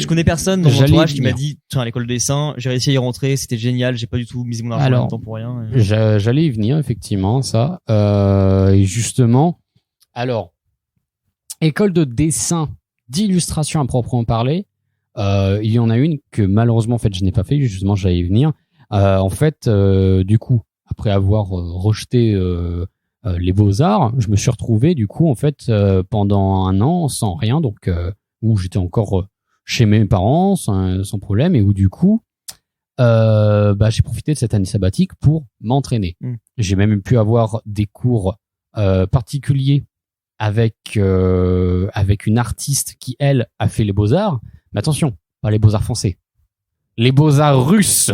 connais personne dans mon entourage qui m'a dit, tiens, à l'école de dessin, j'ai réussi à y rentrer, c'était génial, j'ai pas du tout misé mon argent en même temps pour rien. J'allais y venir, effectivement, ça. Et justement, alors, école de dessin, d'illustration à proprement parler, il y en a une que malheureusement, en fait, je n'ai pas fait, justement, j'allais y venir. En fait, du coup, après avoir rejeté les beaux-arts, je me suis retrouvé, du coup, en fait, pendant un an, sans rien, donc où j'étais encore chez mes parents, sans problème, et où, du coup, j'ai profité de cette année sabbatique pour m'entraîner. J'ai même pu avoir des cours particuliers avec une artiste qui, elle, a fait les beaux-arts. Mais attention, pas les beaux-arts français. Les beaux-arts russes.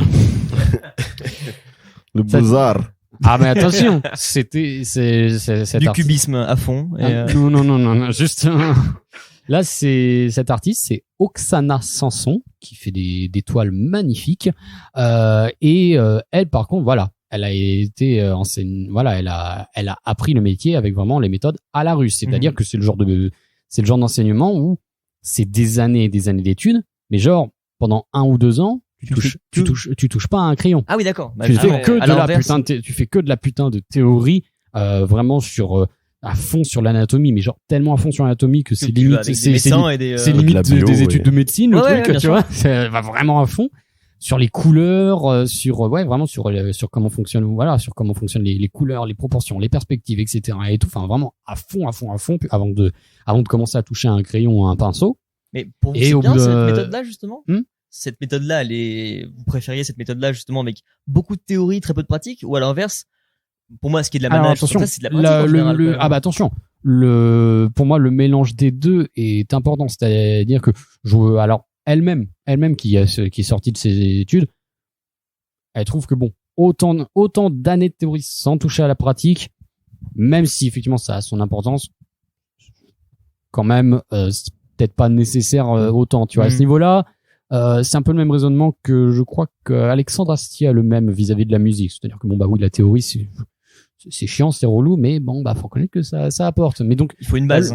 Le beaux-arts. Ah, mais attention, c'est du cubisme à fond. Non, juste, là, cette artiste, c'est Oksana Sanson, qui fait des toiles magnifiques, et elle, par contre, voilà, elle a été elle a appris le métier avec vraiment les méthodes à la russe, c'est-à-dire que c'est le genre d'enseignement où c'est des années et des années d'études, mais genre, pendant 1 ou 2 ans, tu touches pas à un crayon. Ah oui, d'accord. Tu fais que de la putain de théorie, vraiment à fond sur l'anatomie, mais genre tellement à fond sur l'anatomie que c'est limite, c'est limite des études de médecine, le truc, tu vois. Ça va vraiment à fond sur les couleurs, vraiment sur comment fonctionne, sur comment fonctionnent les couleurs, les proportions, les perspectives, etc. et tout. Enfin, vraiment à fond, avant de commencer à toucher un crayon ou un pinceau. Mais pour vous, c'est bien cette méthode-là, justement? Cette méthode-là, vous préfériez cette méthode-là, justement, avec beaucoup de théorie, très peu de pratique? Ou à l'inverse, pour moi, ce qui est de la manage, c'est de la pratique en général. Attention. Pour moi, le mélange des deux est important. C'est-à-dire que elle-même qui est sortie de ses études, elle trouve que bon, autant d'années de théorie sans toucher à la pratique, même si effectivement ça a son importance, quand même, c'est peut-être pas nécessaire autant, tu vois. À ce niveau-là, c'est un peu le même raisonnement que je crois qu'Alexandre Astier a le même vis-à-vis de la musique. C'est-à-dire que oui, la théorie, c'est chiant, c'est relou, mais faut reconnaître que ça apporte. Mais donc, il faut une base.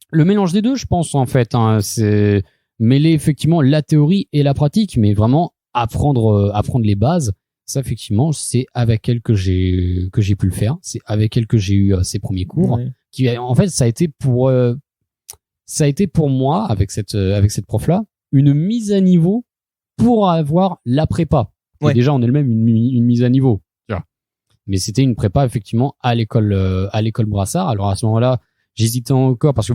Le mélange des deux, je pense, en fait, c'est mêler effectivement la théorie et la pratique, mais vraiment apprendre les bases. Ça, effectivement, c'est avec elle que j'ai pu le faire. C'est avec elle que j'ai eu ces premiers cours. Qui, en fait, ça a été pour moi, avec cette prof-là, une mise à niveau pour avoir la prépa. Et déjà, on est le même une mise à niveau. Mais c'était une prépa, effectivement, à l'école Brassard. Alors, à ce moment-là, j'hésitais encore parce que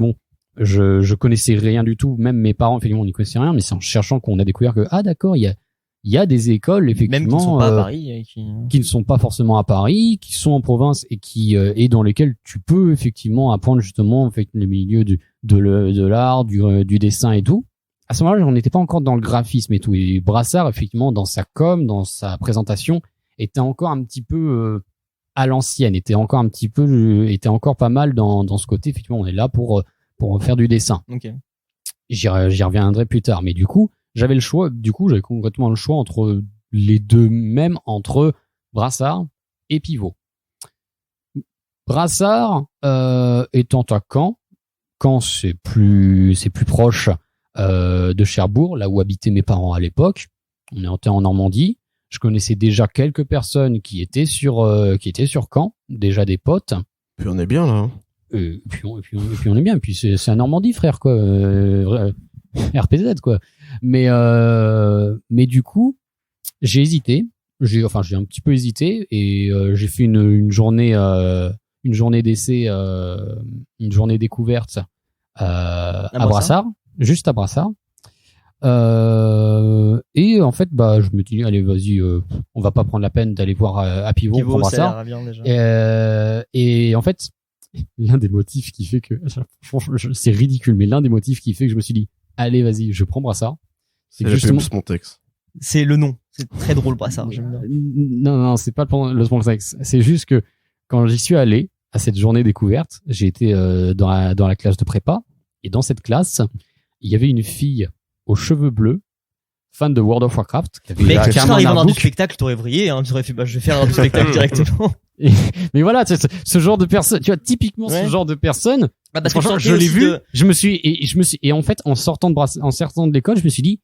je connaissais rien du tout. Même mes parents, effectivement, n'y connaissaient rien. Mais c'est en cherchant qu'on a découvert que, d'accord, il y a des écoles, effectivement. Même qui ne sont pas à Paris. Qui ne sont pas forcément à Paris, qui sont en province et dans lesquelles tu peux, effectivement, apprendre, justement, en fait, le milieu de l'art, du dessin et tout. À ce moment-là, on n'était pas encore dans le graphisme et tout. Et Brassard, effectivement, dans sa com, dans sa présentation, était encore un petit peu à l'ancienne, était encore pas mal dans ce côté. Effectivement, on est là pour faire du dessin. Okay. J'y reviendrai plus tard. Mais du coup, j'avais complètement le choix entre les deux, même entre Brassard et Pivot. Brassard étant à Caen, c'est plus proche de Cherbourg, là où habitaient mes parents à l'époque. On était en Normandie. Je connaissais déjà quelques personnes qui étaient sur Caen, déjà des potes. Puis on est bien là. Et puis on est bien. Et puis c'est la Normandie, frère, quoi. RPZ, quoi. Mais du coup, j'ai hésité. J'ai un petit peu hésité et j'ai fait une journée d'essai, une journée découverte à Brassard. Juste à Brassard. après, en fait, bah, je me dis, allez, vas-y, on va pas prendre la peine d'aller voir à Pivot, on Pivot, prendra ça a ça. l'air bien déjà. Et en fait, l'un des motifs qui fait que, franchement, c'est ridicule, mais l'un des motifs qui fait que je me suis dit, allez, vas-y, je prends Brassard. C'est que la justement, pub Spontex. C'est le nom. C'est très drôle, Brassard. J'aime bien. non, c'est pas le Spontex. C'est juste que quand j'y suis allé à cette journée découverte, j'ai été dans la classe de prépa, et dans cette classe, il y avait une fille aux cheveux bleus, fan de World of Warcraft, qui avait Mec, tu carrément serais arrivé un dans du artbook. spectacle, t'aurais vrillé, hein. Tu aurais fait, bah, je vais faire un spectacle directement. Mais voilà, ce genre de personne, tu vois, typiquement Ouais. ce genre de personne, Bah, parce que franchement, tu je l'ai sentais vu, aussi et en fait, en sortant de l'école, je me suis dit,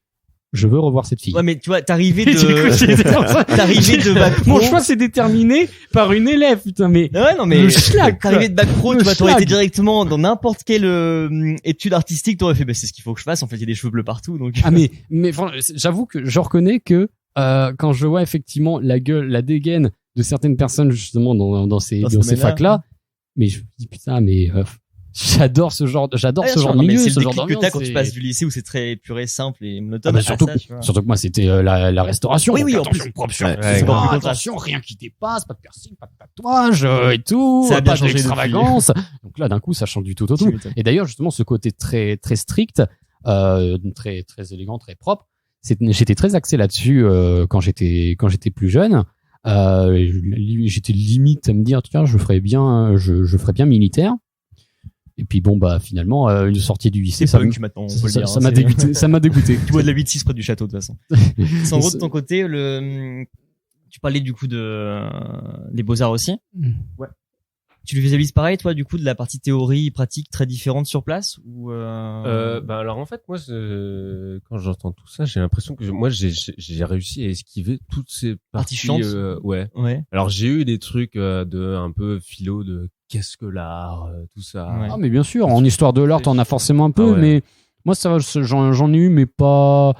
je veux revoir cette fille. Ouais, mais tu vois, t'arrivais Et du coup, j'étais comme ça. t'arrivais de bac pro. Mon choix s'est déterminé par une élève, putain, mais Ouais, non, mais le schlag, quoi. t'arrivais de bac pro, Le tu vois, t'aurais été schlag. directement dans n'importe quelle étude artistique, t'aurais fait, bah, c'est ce qu'il faut que je fasse. En fait, il y a des cheveux bleus partout, donc. Ah mais franchement, j'avoue que je reconnais que quand je vois effectivement la gueule, la dégaine de certaines personnes justement dans ces domaine-là. facs-là, mais je me dis putain, mais j'adore ce genre de milieu, c'est ce le genre déclic que d'ambiance. t'as quand tu c'est- passes du lycée où c'est très puré, simple et Ah monotone. bah, à surtout, ça, tu vois. surtout que moi c'était la restauration. Oui, donc oui, en attention, plus. propre sur Ouais, c'est encore plus contraste. attention, rien qui dépasse, pas de piercing, pas de tatouage et tout, Ça a bien pas changé d'extravagance. Donc là d'un coup ça change du tout au Tu tout. m'étonnes. Et d'ailleurs justement ce côté très très strict, très très élégant, très propre, j'étais très axé là-dessus quand j'étais plus jeune. J'étais limite à me dire tiens je ferais bien militaire. Et puis bon bah finalement une sortie du lycée C'est ça punk maintenant, on peut le dire. ça hein, m'a c'est- dégoûté, ça m'a dégoûté. Tu bois de la 8-6 près du château, de toute façon. C'est en gros, de ton côté, tu parlais du coup des beaux-arts aussi. Ouais. Tu le visualises pareil, toi, du coup, de la partie théorie, pratique très différente sur place, ou Bah alors en fait moi quand j'entends tout ça j'ai l'impression que moi j'ai réussi à esquiver toutes ces parties chiantes. ouais. Ouais. Alors j'ai eu des trucs de un peu philo de qu'est-ce que l'art, tout ça. Ouais. Ah mais bien sûr, en histoire de l'art t'en as forcément un peu, Ah ouais. mais moi ça va, j'en ai eu mais pas.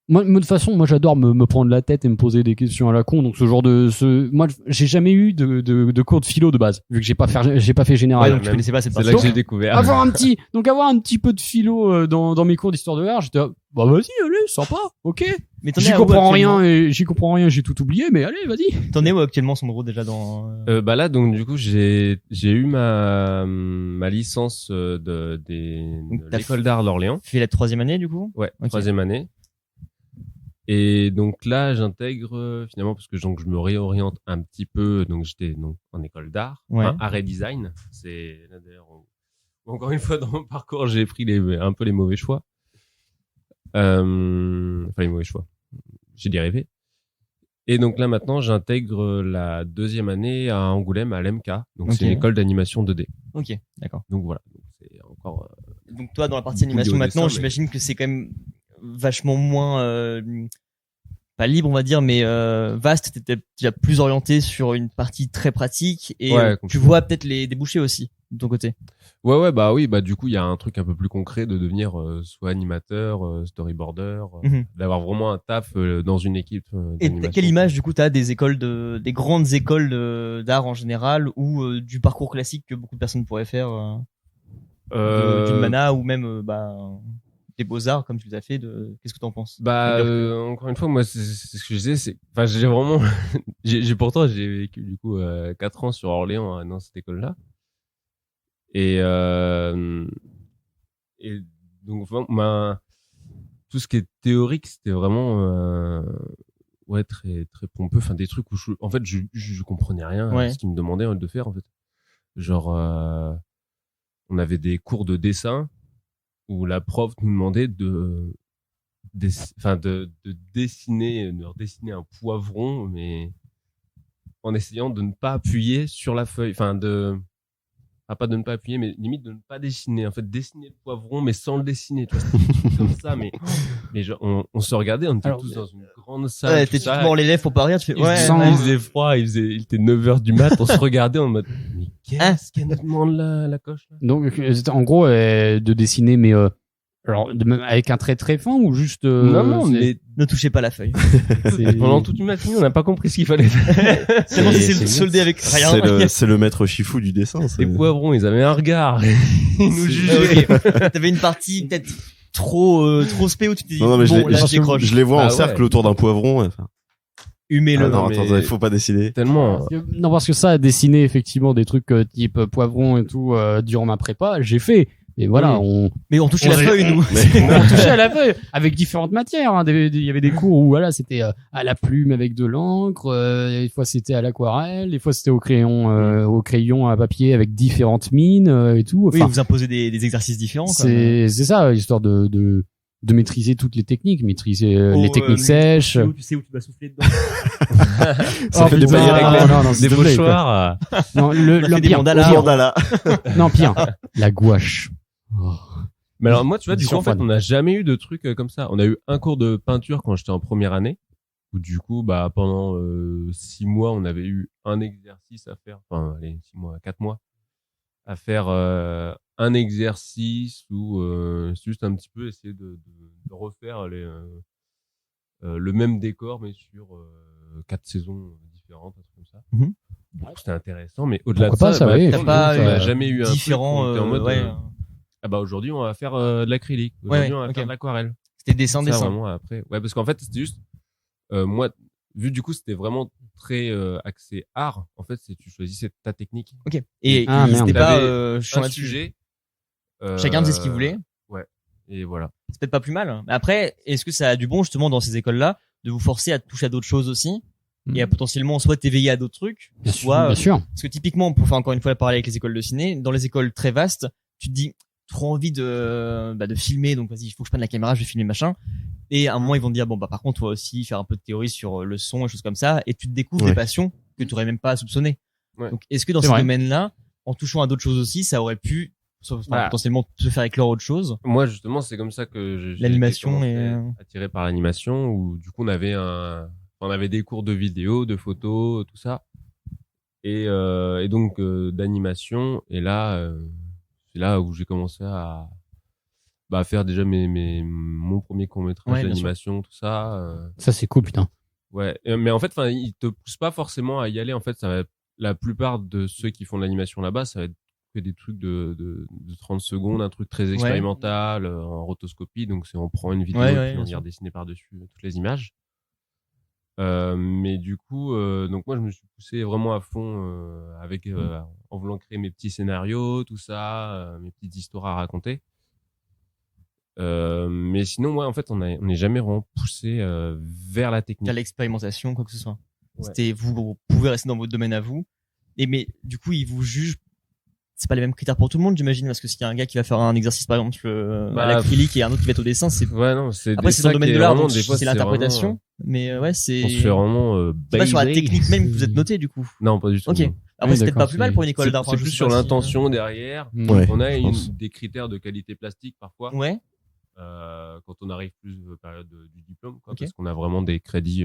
Moi de toute façon moi j'adore me prendre la tête et me poser des questions à la con, donc moi j'ai jamais eu de cours de philo de base vu que j'ai pas fait général. Ouais, donc tu même. connaissais pas cette C'est là partie. que j'ai découvert. avoir un petit peu de philo dans mes cours d'histoire de l'art, j'étais bah vas-y allez sympa, ok. Mais t'en J'y es à où comprends actuellement rien, j'ai tout oublié, mais allez vas-y. T'en es où actuellement, son gros, déjà dans Bah là donc du coup j'ai eu ma licence de t'as l'école d'art d'Orléans. fait la 3e année, du coup? Ouais, Ok. 3e année. Et donc là, j'intègre finalement parce que donc je me réoriente un petit peu. Donc j'étais donc en école d'art, Ouais. enfin, art et design. C'est là d'ailleurs encore une fois dans mon parcours, j'ai pris un peu les mauvais choix. Enfin les mauvais choix. J'ai dérivé. Et donc là maintenant, j'intègre la 2e année à Angoulême à l'MK. Donc Ok. c'est une école d'animation 2D. Ok, d'accord. Donc voilà. Donc, c'est encore. Donc toi, dans la partie Beaucoup animation de maintenant, dessin, mais- j'imagine que c'est quand même vachement moins pas libre, on va dire, mais vaste. T'étais déjà plus orienté sur une partie très pratique et Ouais, tu complètement. vois peut-être les débouchés aussi de ton côté. Ouais, bah oui, bah du coup, il y a un truc un peu plus concret de devenir soit animateur, storyboarder, Mhm. d'avoir vraiment un taf dans une équipe. Et d'animation. quelle image du coup t'as des grandes écoles d'art en général ou du parcours classique que beaucoup de personnes pourraient faire d'une mana ou même des beaux-arts comme tu les as fait qu'est-ce que t'en penses? Bah Avec le recul. encore une fois, moi, c'est ce que je disais, c'est, enfin, j'ai vraiment, pourtant j'ai vécu du coup 4 ans sur Orléans dans cette école-là, et donc vraiment, tout ce qui est théorique, c'était vraiment ouais très très pompeux, enfin des trucs où en fait je comprenais rien Ouais. à ce qu'ils me demandaient de faire en fait. Genre on avait des cours de dessin où la prof nous demandait de redessiner un poivron, mais en essayant de ne pas appuyer sur la feuille, pas de ne pas appuyer, mais limite de ne pas dessiner, en fait dessiner le poivron mais sans le dessiner, tu vois, c'était des trucs comme ça, mais genre, on se regardait, on était Alors, tous dans une grande salle, Ouais, tout t'es ça, tu mords les lèvres pour pas rire, tu fais il ouais, faisait, ouais. il faisait froid, il était 9h du mat, on se regardait en mode mais qu'est-ce qu'elle nous demande la coche là? Donc c'était en gros de dessiner, mais alors avec un trait très fin ou juste. Non, c'est- mais Ne touchez pas la feuille. c'est- pendant toute une matinée, on n'a pas compris ce qu'il fallait faire. Seulement si c'est c'est soldé avec rien. C'est le maître Chifou du dessin. Les poivrons, ils avaient un regard. Ils nous Ouais, jugeaient. ok. T'avais une partie peut-être trop spé où tu te dis Non, mais bon, là, je je décroche. les vois en Bah cercle ouais. autour d'un poivron. Enfin, Humez-le. ah non, mais- attends, il faut pas dessiner. Tellement. Non, parce que ça, dessiner effectivement des trucs type poivron et tout durant ma prépa, j'ai fait. Et voilà, Mais on touche la On- feuille, nous. on touchait à la feuille avec différentes matières. Hein. Il y avait des cours où voilà, c'était à la plume avec de l'encre. Des fois, c'était à l'aquarelle. Des fois, c'était au crayon à papier avec différentes mines et tout. Oui, Enfin, vous imposez des exercices différents. quoi. c'est ça, histoire de maîtriser toutes les techniques, maîtriser Oh, les techniques sèches. Tu sais où tu vas souffler dedans. Ça fait des putain, paillettes. non, s'il Des te plaît, quoi. pochoirs. Non, On a fait des pire, mandalas. pire. Mandala. Non, pire. La gouache. Oh. Mais alors moi, tu vois, du Du coup, en fait, surfan. on n'a jamais eu de trucs comme ça. On a eu un cours de peinture quand j'étais en première année, où du coup, bah pendant 6 mois, on avait eu un exercice à faire. Enfin, allez, 6 mois, 4 mois, à faire un exercice où c'est juste un petit peu essayer de refaire le même décor, mais sur 4 saisons différentes, un truc comme ça. Mhm. Donc, c'était intéressant, mais au-delà de Pourquoi ça, pas, ça, oui, T'as on pas n'a jamais eu un différents. truc où on était en mode, Ouais. ah bah aujourd'hui on va faire de l'acrylique, aujourd'hui Ouais, on va ok. faire de l'aquarelle. C'était dessin. Ça vraiment après. Ouais, parce qu'en fait c'était juste moi, vu du coup c'était vraiment très axé art. En fait, c'est tu choisissais ta technique, Ok. Et Ah, c'était merde. pas T'avais chiant un là-dessus. sujet. Chacun faisait ce qu'il voulait. Et voilà. C'est peut-être pas plus mal. Mais après, est-ce que ça a du bon justement dans ces écoles-là de vous forcer à toucher à d'autres choses aussi et à potentiellement soit t'éveiller à d'autres trucs, Bien sûr, soit bien sûr. parce que typiquement, pour faire encore une fois la parallèle avec les écoles de ciné, dans les écoles très vastes, tu te dis trop envie de filmer, donc vas-y, il faut que je prenne la caméra, je vais filmer machin. Et à un moment, ils vont te dire bon bah par contre, toi aussi faire un peu de théorie sur le son et choses comme ça, et tu te découvres Ouais. des passions que tu aurais même pas soupçonnées. Ouais. Donc est-ce que dans C'est ce vrai. domaine-là, en touchant à d'autres choses aussi, ça aurait pu Voilà. potentiellement te faire éclore autre chose? Moi justement c'est comme ça que j'ai L'animation été et- attiré par l'animation, où du coup on avait des cours de vidéo, de photos, tout ça, et donc d'animation. Et là c'est là où j'ai commencé à faire déjà mon premier court-métrage Ouais, bien d'animation, tout ça. Ça, c'est cool, putain. Ouais, mais en fait, enfin, ils te poussent pas forcément à y aller. En fait, ça va être, la plupart de ceux qui font de l'animation là-bas, ça va être que des trucs de 30 secondes, un truc très expérimental, en rotoscopie. Donc, on prend une vidéo Ouais, et ouais, puis on bien vient sûr. dessiner par-dessus toutes les images. Mais du coup, donc moi, je me suis poussé vraiment à fond avec en voulant créer mes petits scénarios, tout ça, mes petites histoires à raconter. Mais sinon, ouais, en fait, on n'est jamais vraiment poussé vers la technique. À l'expérimentation, quoi que ce soit. Ouais. C'était vous pouvez rester dans votre domaine à vous. Et mais du coup, ils vous jugent. C'est pas les mêmes critères pour tout le monde, j'imagine, parce que s'il y a un gars qui va faire un exercice par exemple à Bah, l'acrylique et un autre qui va être au dessin, c'est Ouais, non, c'est après des- c'est dans le ça domaine qui de est l'art, vraiment, donc des fois, c'est l'interprétation. Mais ouais, c'est On se fait vraiment c'est pas sur la baiser. technique même que vous êtes noté du coup. Non, pas du tout. Ok. non. Après, Oui, c'est peut-être d'accord, pas plus mal pour une école d'art. C'est Enfin, je plus sais sur pas si- l'intention derrière. Ouais. On a je pense. des critères de qualité plastique parfois Ouais. quand on arrive plus période du diplôme, quoi, Ok. parce qu'on a vraiment des crédits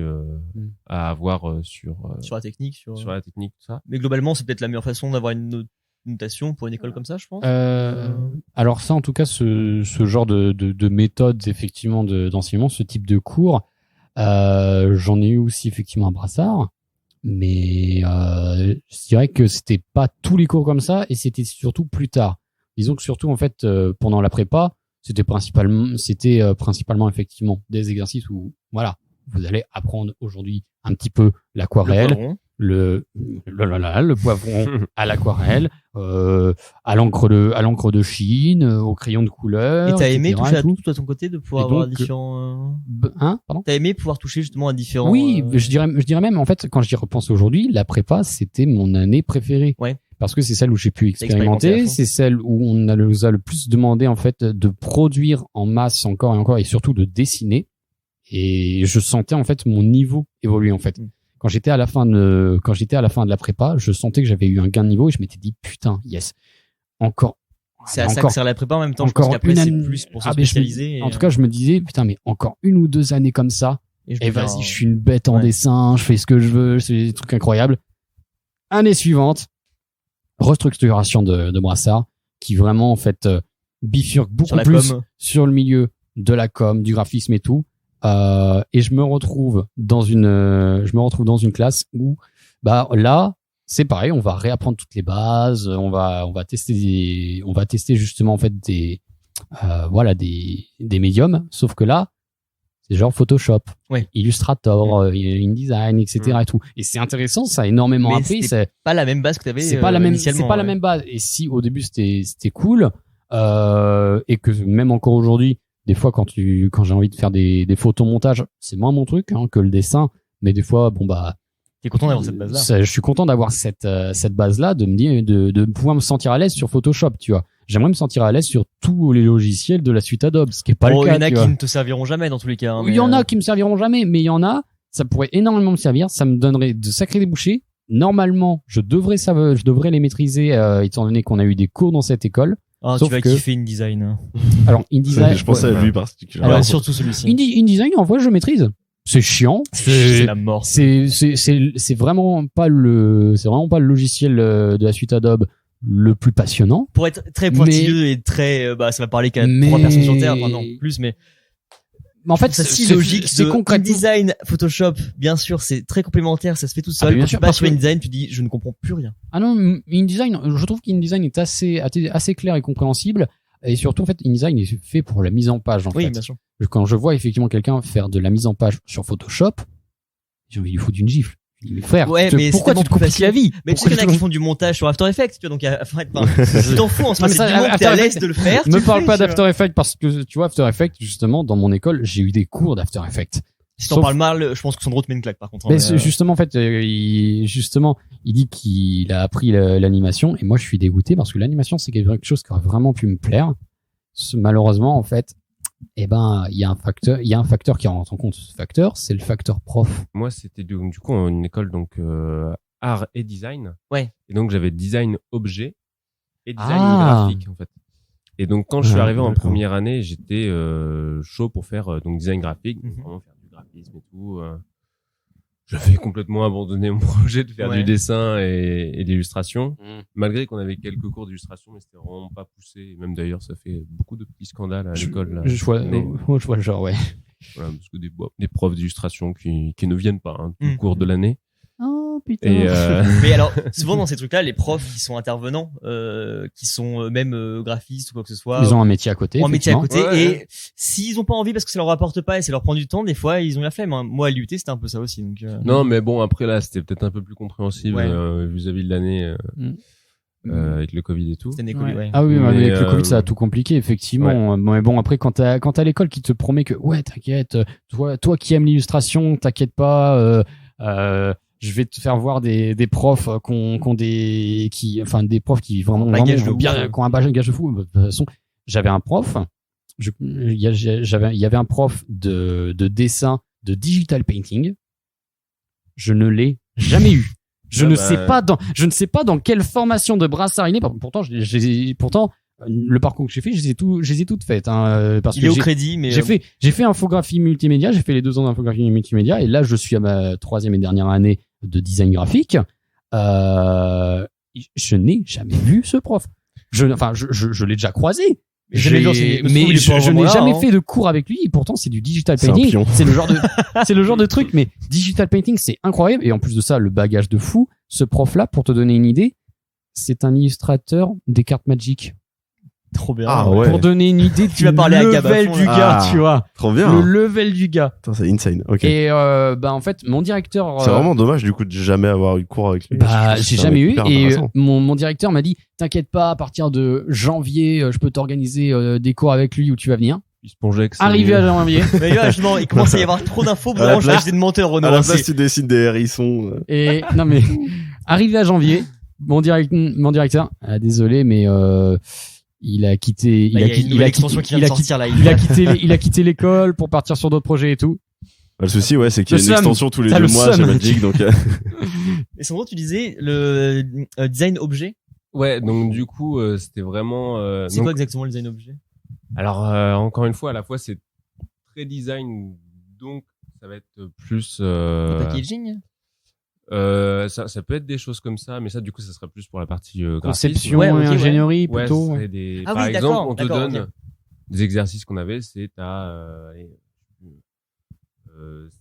à avoir sur Sur la technique, sur la technique, tout ça. Mais globalement, c'est peut-être la meilleure façon d'avoir une notation pour une école comme ça, je pense. Alors ça, en tout cas, ce genre de méthode, effectivement, d'enseignement, ce type de cours, j'en ai eu aussi effectivement à Brassard, mais je dirais que c'était pas tous les cours comme ça, et c'était surtout plus tard. Disons que surtout en fait pendant la prépa, c'était principalement effectivement des exercices où voilà, vous allez apprendre aujourd'hui un petit peu l'aquarelle, le poivron à l'aquarelle, à l'encre de Chine, au crayon de couleur. Et t'as aimé etc., toucher et à tout. tout à ton côté de pouvoir Et avoir donc, différents. Hein, pardon. T'as aimé pouvoir toucher justement à différents. Oui, je dirais même, en fait, quand j'y repense aujourd'hui, la prépa, c'était mon année préférée. Ouais. Parce que c'est celle où j'ai pu expérimenté à expérimenter, fond. c'est celle où on nous a le plus demandé, en fait, de produire en masse encore et encore, et surtout de dessiner. Et je sentais, en fait, mon niveau évoluer, en fait. Mm. Quand j'étais à la fin de la prépa, je sentais que j'avais eu un gain de niveau et je m'étais dit, putain, yes. Encore. C'est à ça que encore sert la prépa en même temps. Je encore pense qu'après, une c'est année- plus pour se Ah, mais je me- spécialiser. et, En tout cas, je me disais, putain, mais encore 1 ou 2 années comme ça, je et deviens- vas-y, je suis une bête en Ouais. dessin, je fais ce que je veux, c'est des trucs incroyables. Année suivante, restructuration de Brassard, qui vraiment, en fait, bifurque beaucoup sur la plus com. sur le milieu de la com, du graphisme et tout. Et je me retrouve dans une classe où, bah, là, c'est pareil, on va réapprendre toutes les bases, on va tester justement, en fait, voilà des médiums, sauf que là c'est genre Photoshop, Ouais. Illustrator, InDesign, etc. et tout. Et c'est intéressant, ça a énormément Mais appris. c'était pas la même base que t'avais. C'est pas la même, c'est initialement, pas la ouais. même base. Et si au début c'était cool, et que même encore aujourd'hui, des fois quand j'ai envie de faire des photomontages, c'est moins mon truc que le dessin. Mais des fois, bon bah, T'es content d'avoir cette base-là. je suis content d'avoir cette base-là, de me dire, de pouvoir me sentir à l'aise sur Photoshop, tu vois. J'aimerais me sentir à l'aise sur tous les logiciels de la suite Adobe, ce qui est pas Bon, le il y cas. en a tu qui vois. ne te serviront jamais dans tous les cas. Hein, Il y en a qui me serviront jamais, mais il y en a, ça pourrait énormément me servir. Ça me donnerait de sacrés débouchés. Normalement, je devrais les maîtriser, étant donné qu'on a eu des cours dans cette école. Ah, Sauf tu vas que- kiffer InDesign. Alors, InDesign, Je pensais à lui particulièrement. Alors, surtout celui-ci. InDesign, en vrai, je maîtrise. C'est chiant. C'est la mort. C'est vraiment pas le logiciel de la suite Adobe le plus passionnant. Pour être très pointilleux et très, ça va parler qu'à Mais- 3 personnes sur Terre. Enfin, non, plus, mais Mais en fait, c'est si logique. c'est de concrètement. InDesign, Photoshop, bien sûr, c'est très complémentaire, ça se fait tout seul. Ah, bien Quand sûr, tu passes parce sur que- InDesign, tu dis, je ne comprends plus rien. Ah non, InDesign, je trouve qu'InDesign est assez clair et compréhensible. Et surtout, en fait, InDesign est fait pour la mise en page, en Oui, fait. bien sûr. Quand je vois effectivement quelqu'un faire de la mise en page sur Photoshop, j'ai envie de lui foutre une gifle. Je dis, mais frère, Ouais, mais pourquoi c'est tu te compliques tellement la vie? Mais tu sais qu'il y en a qui font du montage sur After Effects, tu vois, donc, tu t'en fous en soi, Non, mais c'est ça, du moment que t'es After à l'aise Effects- de le faire. tu Me le parle fais, pas tu vois. d'After Effects parce que, tu vois, After Effects, justement, dans mon école, j'ai eu des cours d'After Effects. Si t'en Sauf- parles mal, je pense que Sandro te met une claque, par contre. hein, Mais mais, c'est justement, en fait, il dit qu'il a appris l'animation et moi, je suis dégoûté parce que l'animation, c'est quelque chose qui aurait vraiment pu me plaire. Malheureusement, en fait, il y a un facteur qui rentre en compte. Ce facteur, c'est le facteur prof. Moi, c'était du coup une école donc art et design. Ouais. Et donc j'avais design objet et design Ah. graphique en fait. Et donc quand je suis Ah, arrivé en d'accord. première année, j'étais chaud pour faire donc design graphique, donc Mhm. vraiment faire du graphisme et tout. J'avais complètement abandonné mon projet de faire Ouais. du dessin et de l'illustration, malgré qu'on avait quelques cours d'illustration, mais c'était vraiment pas poussé. Et même d'ailleurs, ça fait beaucoup de petits scandales à l'école. là. Je vois, Mais- je vois le genre, ouais. Voilà, parce que des profs d'illustration qui ne viennent pas tout Mm. au cours de l'année. Oh, putain. Et Mais alors, souvent dans ces trucs-là, les profs qui sont intervenants, qui sont même graphistes ou quoi que ce soit, Ils ont un métier à côté. ont un métier à effectivement. côté, Ouais, et s'ils ont pas envie parce que ça leur rapporte pas et ça leur prend du temps, des fois ils ont la flemme. Hein. Moi à l'IUT c'était un peu ça aussi. Donc, non, mais bon, après là, c'était peut-être un peu plus compréhensible Ouais. vis-à-vis de l'année avec le Covid et tout. c'était une école, ouais. Ah oui, mais Mais, avec le Covid, ça a tout compliqué, effectivement. Mais bon, après, quand t'as l'école qui te promet que, ouais, t'inquiète, toi qui aimes l'illustration, t'inquiète pas, je vais te faire voir des profs des profs qui vraiment, Bagage vraiment de bien, ouf. qui ont un bagage de fou. De toute façon, j'avais un prof, il y avait un prof de dessin, de digital painting. Je ne l'ai jamais eu. Je Ah ne bah. je ne sais pas dans quelle formation de brassard il est. Pourtant, le parcours que j'ai fait, je les ai toutes faites, hein, parce Il que est au j'ai- crédit, mais j'ai fait infographie multimédia, j'ai fait les 2 ans d'infographie multimédia, et là, je suis à ma 3e et dernière année de design graphique. Je n'ai jamais vu ce prof. Je l'ai déjà croisé. jamais vu enseigner. Mais Il est pas je vraiment n'ai là, jamais hein. fait de cours avec lui, et pourtant, c'est du digital C'est un painting. pion. C'est le genre de truc, mais digital painting, c'est incroyable. Et en plus de ça, le bagage de fou, ce prof-là, pour te donner une idée, c'est un illustrateur des cartes Magic. trop bien. Ah ouais. Pour donner une idée Tu vas du parler à Gab à level fond, du là. gars, Ah. tu vois. Trop bien. Le level du gars. Putain, c'est insane. Ok. Et en fait, mon directeur. C'est vraiment dommage du coup de jamais avoir eu cours avec lui. Bah, Je trouve j'ai ça jamais eu. hyper Et intéressant. mon directeur m'a dit, t'inquiète pas, à partir de janvier, je peux t'organiser des cours avec lui où tu vas venir. Il se plongeait que c'est Arrivé mieux. à janvier. Mais là, justement, il commence à y avoir trop d'infos. À la Vraiment, je place- des menteurs, Renaud. À la hein, place, c'est- tu dessines des hérissons. Et non mais, arrivé à janvier, mon directeur, désolé, mais il a quitté. Là, il y a une nouvelle extension qui vient de sortir là. Il a quitté l'école pour partir sur d'autres projets et tout. Bah, le souci, ouais, c'est qu'il y a Le une seum. extension tous les T'as 2 le mois chez seum. Magic, donc Et Sandro, tu disais le design objet. Ouais, donc du coup, c'était vraiment. C'est donc- quoi exactement le design objet? Alors, encore une fois, à la fois, c'est très design, donc ça va être plus. Le packaging? Ça peut être des choses comme ça, mais ça, du coup, ça sera plus pour la partie graphisme. Conception Ouais, ok, et ouais. ingénierie Ouais, plutôt. ce ouais. serait des... Ah Par oui, exemple, d'accord, on te d'accord, donne ok. des exercices qu'on avait, c'est t'as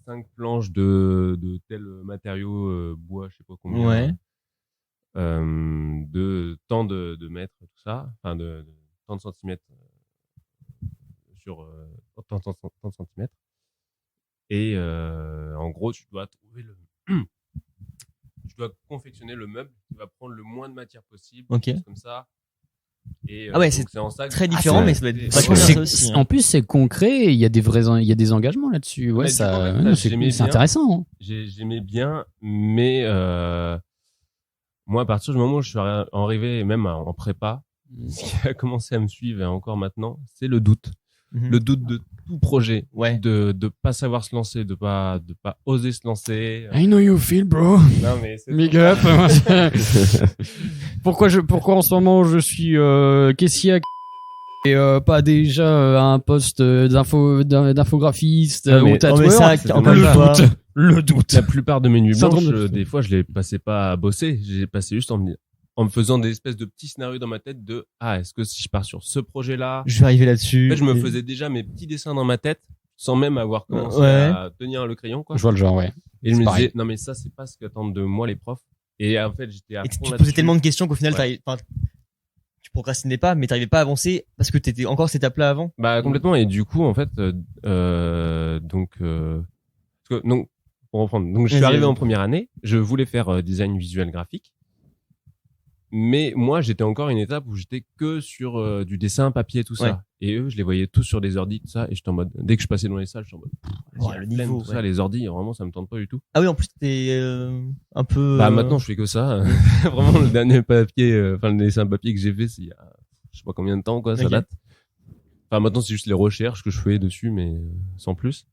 5 planches de tel matériau, bois, je sais pas combien. Ouais. De tant de mètres, tout ça, enfin de tant de centimètres sur tant de centimètres. Et en gros, tu dois tu dois confectionner le meuble qui va prendre le moins de matière possible, Ok. des choses comme ça. Et, Ah ouais, donc c'est en ça que- très différent, c'est- mais ça doit être c'est- vachement bien C'est- ça aussi. En plus, c'est concret. Il y a il y a des engagements là-dessus. Ouais, Mais ça, du coup, en fait, ouais, j'aimais c'est bien. intéressant. Hein. J'aimais bien, mais moi, à partir du moment où je suis arrivé, même en prépa, ce qui a commencé à me suivre et encore maintenant, c'est le doute. Mhm. Le doute de tout projet, Ouais. de pas savoir se lancer, de pas oser se lancer. I know you feel, bro. Non mais c'est Big up. Pourquoi en ce moment je suis caissier et pas déjà un poste d'infographiste Ah, mais- ou tatoueur. mais ça, c'est encore dommage. une fois, Le doute. La plupart de mes nuits Syndrome blanches, de l'imposteur. des fois, je les passais pas à bosser. J'ai passé juste en me faisant des espèces de petits scénarios dans ma tête de est-ce que si je pars sur ce projet-là, je vais arriver là-dessus. en fait, je me faisais déjà mes petits dessins dans ma tête sans même avoir commencé Ouais. à tenir le crayon, quoi. Je vois le genre, ouais. Et je C'est me pareil. disais, non, mais ça, c'est pas ce qu'attendent de moi les profs. Et en fait, j'étais à Et tu fond te posais là-dessus. tellement de questions qu'au final, Ouais. tu procrastinais pas, mais t'arrivais pas à avancer parce que t'étais encore cette étape-là avant. Bah, complètement. Et du coup, en fait, donc, pour reprendre. Donc, je suis Vas-y, arrivé vas-y. en première année. Je voulais faire design visuel graphique. Mais moi, j'étais encore à une étape où j'étais que sur du dessin, papier, tout Ouais. ça. Et eux, je les voyais tous sur des ordis, tout ça. Et j'étais en mode, dès que je passais dans les salles, je suis en mode, Ouais, le flemme, niveau, tout ouais. ça, les ordis, vraiment, ça me tente pas du tout. Ah oui, en plus, t'es un peu. Bah, maintenant, je fais que ça. Vraiment, le dernier papier, le dessin papier que j'ai fait, c'est il y a, je sais pas combien de temps, quoi, ça Ok. date. Enfin, maintenant, c'est juste les recherches que je fais dessus, mais sans plus.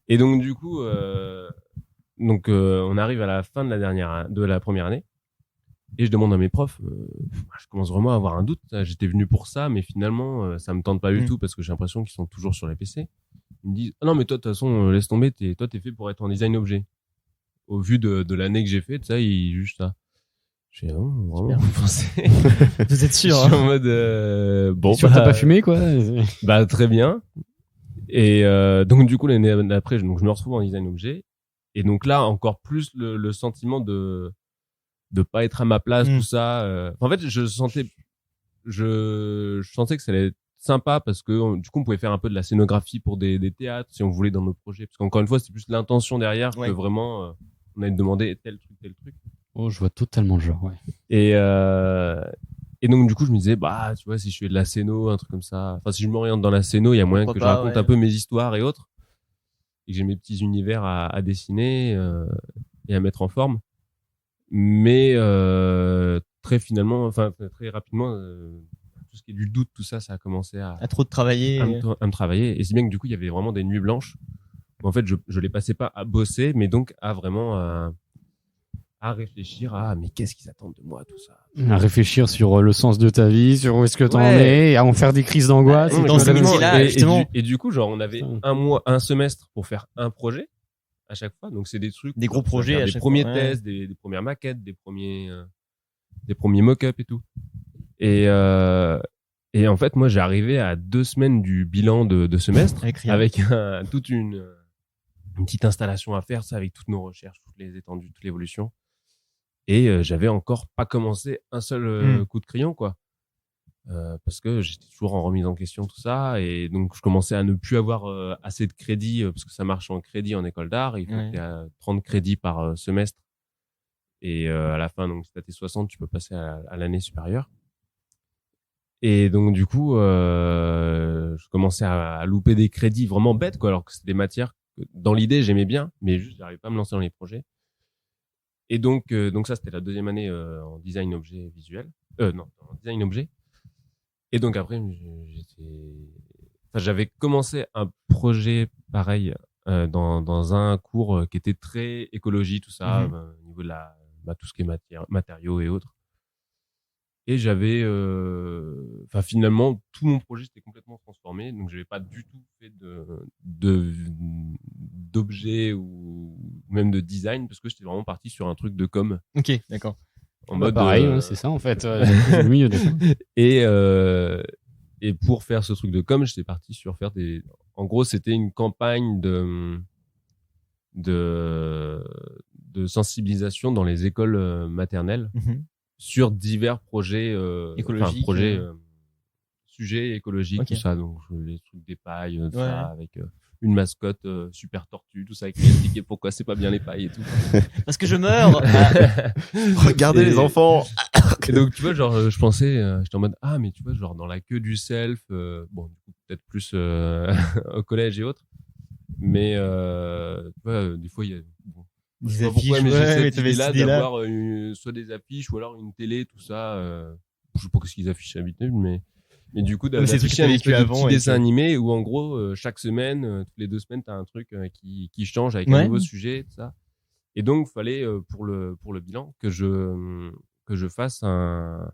Et donc, du coup, on arrive à la fin de la première année. Et je demande à mes profs, je commence vraiment à avoir un doute. J'étais venu pour ça, mais finalement, ça me tente pas du tout parce que j'ai l'impression qu'ils sont toujours sur les PC. Ils me disent, ah non, mais toi, de toute façon, laisse tomber, toi, t'es fait pour être en design objet. Au vu de l'année que j'ai fait, ça, ils jugent ça. Je fais, oh, vraiment, vous pensez? Vous êtes Je sûr, suis hein. en mode, bon, Sûr, t'as pas fumé, quoi. bah, très bien. Et, donc, du coup, l'année d'après, donc, je me retrouve en design objet. Et donc là, encore plus le sentiment de pas être à ma place, tout ça. En fait, je sentais que ça allait être sympa parce que du coup, on pouvait faire un peu de la scénographie pour des théâtres si on voulait dans nos projets. Parce qu'encore une fois, c'est plus l'intention derrière Ouais. que vraiment, on allait demander tel truc. Oh, je vois totalement le genre, ouais. Et donc, du coup, je me disais, bah, tu vois, si je fais de la scéno, un truc comme ça, enfin, si je m'oriente dans la scéno, il y a moyen Pourquoi que pas, je raconte ouais. un peu mes histoires et autres. Et que j'ai mes petits univers à dessiner, et à mettre en forme. Mais, très rapidement, tout ce qui est du doute, tout ça, ça a commencé à À trop de travailler. me travailler. Et c'est bien que du coup, il y avait vraiment des nuits blanches. Où, en fait, je les passais pas à bosser, mais donc à vraiment, à réfléchir à, mais qu'est-ce qu'ils attendent de moi, tout ça. À réfléchir sur le sens de ta vie, sur où est-ce que t'en Ouais. es, à en faire des crises d'angoisse. C'est Non, dans mais ces complètement. métiers-là, justement. Et du coup, genre, on avait Putain. un semestre pour faire un projet à chaque fois. Donc, c'est des trucs. Des gros genre, projets faire à des chaque premiers fois, ouais. tests, des premières maquettes, des premiers mock-ups et tout. Et en fait, moi, j'ai arrivé à 2 semaines du bilan de semestre Avec rien. avec toute une petite installation à faire, ça, avec toutes nos recherches, toutes les étendues, toute l'évolution. Et j'avais encore pas commencé un seul coup de crayon, quoi. Parce que j'étais toujours en remise en question, tout ça. Et donc, je commençais à ne plus avoir assez de crédits, parce que ça marche en crédit en école d'art. Il faut Ouais. que tu aies 30 crédits par semestre. Et à la fin, donc, si tu as tes 60, tu peux passer à l'année supérieure. Et donc, du coup, je commençais à louper des crédits vraiment bêtes, quoi, alors que c'était des matières que, dans l'idée, j'aimais bien, mais juste, j'arrivais pas à me lancer dans les projets. Et donc ça, c'était la 2e année en design objet visuel. Non, en design objet. Et donc après, j'avais commencé un projet pareil dans un cours qui était très écologie, tout ça, au niveau de tout ce qui est matériaux et autres. Et j'avais, finalement, tout mon projet s'était complètement transformé. Donc, j'avais pas du tout fait d'objet ou même de design parce que j'étais vraiment parti sur un truc de com. Ok, d'accord. En mode pareil, ouais, c'est ça en fait. C'est le milieu de ça. Et pour faire ce truc de com, j'étais parti sur faire en gros, c'était une campagne de sensibilisation dans les écoles maternelles sur divers projets Écologiques, sujets écologiques, Ok. tout ça. Donc, les trucs des pailles, tout Ouais. ça, avec une mascotte super tortue, tout ça, qui expliquait pourquoi c'est pas bien les pailles et tout. Parce que je meurs. Regardez Et- les enfants. Et donc, tu vois, genre, je pensais, j'étais en mode, ah, mais tu vois, genre, dans la queue du self, bon, du coup, peut-être plus au collège et autres. Mais, tu vois, des fois, il y a, bon, je sais pas pourquoi, mais j'ai cette idée-là d'avoir soit des affiches ou alors une télé, tout ça. Je sais pas ce qu'ils affichent d'habitude, mais du coup, Mais c'est des trucs que d'afficher un t'avais espèce vécu de avant petit et dessin que- animé où, en gros, chaque semaine, toutes les 2 semaines, t'as un truc qui change avec Ouais. un nouveau sujet, tout ça. Et donc, fallait, pour le bilan, que je fasse un,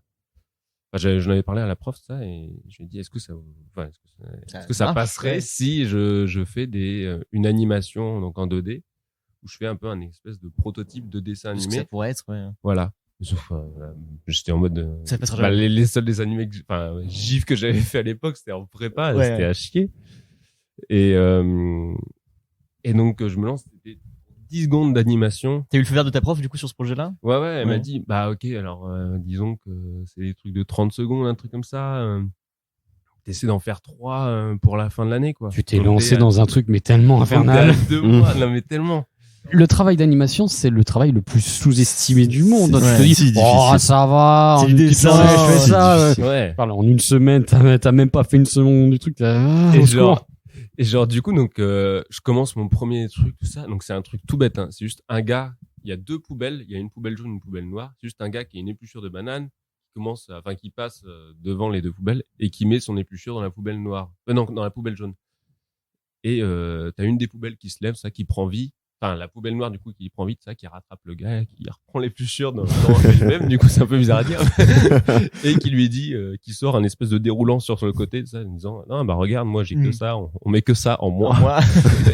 enfin, j'en avais parlé à la prof, ça, et je lui ai dit, est-ce que ça marche, passerait ouais. si je fais une animation, donc en 2D, où je fais un peu un espèce de prototype de dessin Ce que animé. ça pourrait être, ouais. Voilà. Sauf, j'étais en mode, Ça passera bah, jamais. les seuls dessins animés GIF que j'avais fait à l'époque, c'était en prépa, Ouais. c'était à chier. Et donc, je me lance, c'était 10 secondes d'animation. T'as eu le feu vert de ta prof, du coup, sur ce projet-là? Ouais, elle m'a Ouais. dit, bah, ok, alors, disons que c'est des trucs de 30 secondes, un truc comme ça, t'essaies d'en faire 3 pour la fin de l'année, quoi. Tu t'es Donc, lancé t'es dans un truc mais tellement à- infernal. t'es à 2 mois, non, mais tellement. Le travail d'animation, c'est le travail le plus sous-estimé du monde. C'est Tu te dis, si oh, difficile. ça va, C'est en du une petite dessin, journée, je fais c'est ça. Ouais. Parle, en une semaine, t'as même pas fait une seconde du truc. Et Au genre, secours. du coup, donc, je commence mon premier truc, tout ça. Donc, c'est un truc tout bête, hein. C'est juste un gars, il y a 2 poubelles, il y a une poubelle jaune, une poubelle noire. C'est juste un gars qui a une épluchure de banane, qui passe devant les 2 poubelles et qui met son épluchure dans la poubelle noire. Non, dans la poubelle jaune. Et, t'as une des poubelles qui se lève, ça, qui prend vie. Enfin, la poubelle noire, du coup, qui prend vie, ça, qui rattrape le gars, qui reprend l'épluchure dans elle-même. Du coup, c'est un peu bizarre à dire. Et qui lui dit, qui sort un espèce de déroulant sur le côté, ça, en disant, non, bah, regarde, moi, j'ai que ça, on met que ça en moins. Moi.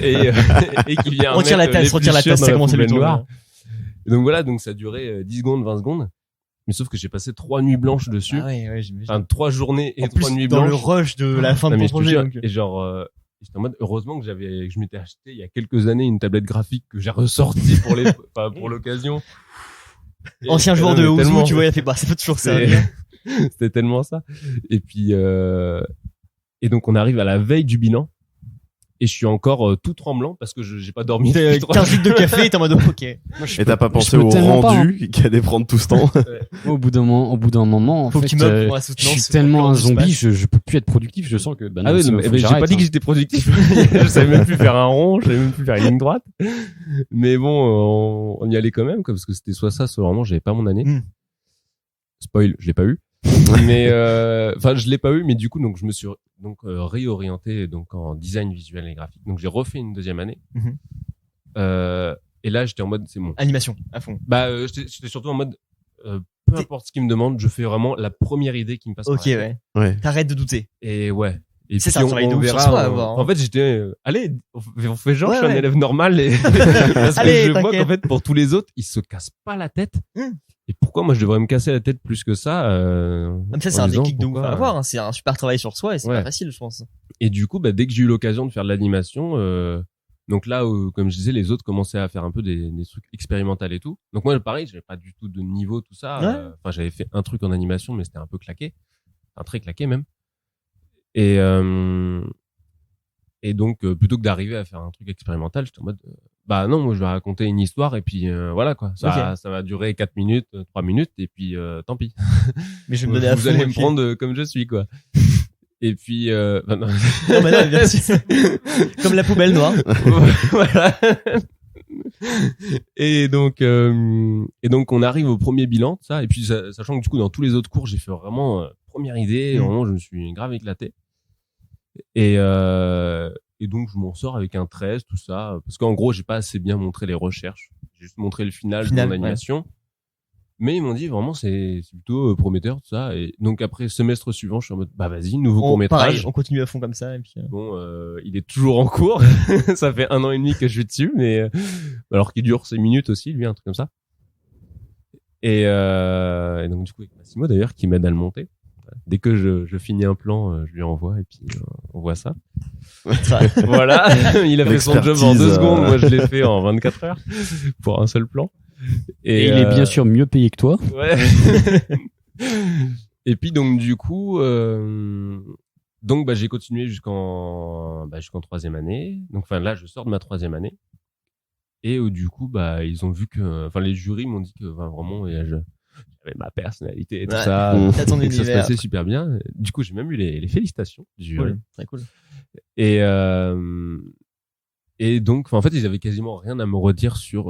Et qui vient Retire la mettre tasse, retire la l'épluchure tasse, dans ça la commence à lui poubelle tourner. noire. Et donc voilà, donc ça a duré 10 secondes, 20 secondes. Mais sauf que j'ai passé 3 nuits blanches dessus. Ah ouais, j'imagine. Enfin, 3 journées et En 3 plus, nuits dans blanches. le rush de la fin de Non, mais ton je te projet. jure, donc. et genre, j'étais en mode, heureusement que je m'étais acheté il y a quelques années une tablette graphique que j'ai ressortie pour l'occasion. Et- Ancien et joueur non, de mais Ozu, tellement- tu vois, il a fait, bah, c'est pas toujours ça. C'est- C'était tellement ça. Et puis, et donc on arrive à la veille du bilan. Et je suis encore tout tremblant parce que j'ai pas dormi. T'es depuis 3 15 litres de café et t'es en mode, ok. Et t'as pas je pensé peux au tellement pas, rendu qui allait prendre tout ce temps. Au bout d'un moment, en Faut que fait, tu meubles pour la je soutenance. suis pour tellement le un du zombie, smash. je peux plus être productif. Je sens que, bah non, Ah oui, c'est- non, mais faut que j'ai j'arrête, pas dit que hein. j'étais productif. Je savais même plus faire un rond, je savais même plus faire une ligne droite. Mais bon, on y allait quand même, quoi, parce que c'était soit ça, soit vraiment, j'avais pas mon année. Mm. Spoil, je l'ai pas eu. Mais enfin, je l'ai pas eu, mais du coup, donc je me suis donc réorienté donc en design visuel et graphique. Donc j'ai refait une 2e année. Mhm. Et là, j'étais en mode c'est bon. Animation, à fond. Bah, j'étais surtout en mode peu importe ce qu'il me demande, je fais vraiment la première idée qui me passe. Ok, par la tête. ouais. Ouais. T'arrêtes de douter. Et ouais. Et C'est puis ça, un travail de ouf sur verra, soi à avoir, hein. En fait, j'étais, allez, on fait genre, Ouais, je suis un ouais. élève normal, et parce Allez, que je vois t'inquiète. qu'en fait, pour tous les autres, ils se cassent pas la tête. Mm. Et pourquoi moi je devrais me casser la tête plus que ça Comme ça, c'est en un disant déclic de ouf pourquoi, à avoir. Hein. C'est un super travail sur soi et c'est Ouais. pas facile, je pense. Et du coup, bah, dès que j'ai eu l'occasion de faire de l'animation, donc là, comme je disais, les autres commençaient à faire un peu des trucs expérimentaux et tout. Donc moi, pareil, j'avais pas du tout de niveau, tout ça. Ouais. Enfin, j'avais fait un truc en animation, mais c'était un peu claqué. Un très claqué même. Et donc, plutôt que d'arriver à faire un truc expérimental, j'étais en mode, bah non, moi je vais raconter une histoire et puis voilà quoi. Ça va durer 4 minutes, 3 minutes et puis tant pis. Mais je vais me donner à Vous fond. allez et me puis- prendre comme je suis quoi. Et puis, bah, non. Non, mais non, bien sûr. Comme la poubelle noire. Voilà. Et donc on arrive au premier bilan, ça. Et puis sachant que du coup dans tous les autres cours j'ai fait vraiment première idée, vraiment je me suis grave éclaté. Et donc je m'en sors avec un 13, tout ça, parce qu'en gros j'ai pas assez bien montré les recherches, j'ai juste montré le final de mon ouais. animation. Mais ils m'ont dit vraiment c'est plutôt prometteur tout ça. Et donc après semestre suivant je suis en mode bah vas-y nouveau court Pareil, métrage. on continue à fond comme ça. Et puis, Bon, il est toujours en cours. Ça fait 1 an et demi que je suis dessus, mais alors qu'il dure 6 minutes aussi, lui, un truc comme ça. Et donc du coup avec Massimo d'ailleurs qui m'aide à le monter. Dès que je finis un plan, je lui envoie et puis on voit ça. Voilà, il a fait son job en 2 secondes, moi je l'ai fait en 24 heures pour un seul plan. Et il est bien sûr mieux payé que toi. Ouais. Et puis donc du coup, j'ai continué jusqu'en troisième année. Donc enfin là, je sors de ma troisième année. Et du coup, ils ont vu que, enfin les jurys m'ont dit que vraiment, j'avais ma personnalité et tout Ouais. ça. T'as ton que ça se univers. passait super bien. Du coup, j'ai même eu les félicitations du jury. Cool. Très cool. Et donc, en fait, ils avaient quasiment rien à me redire sur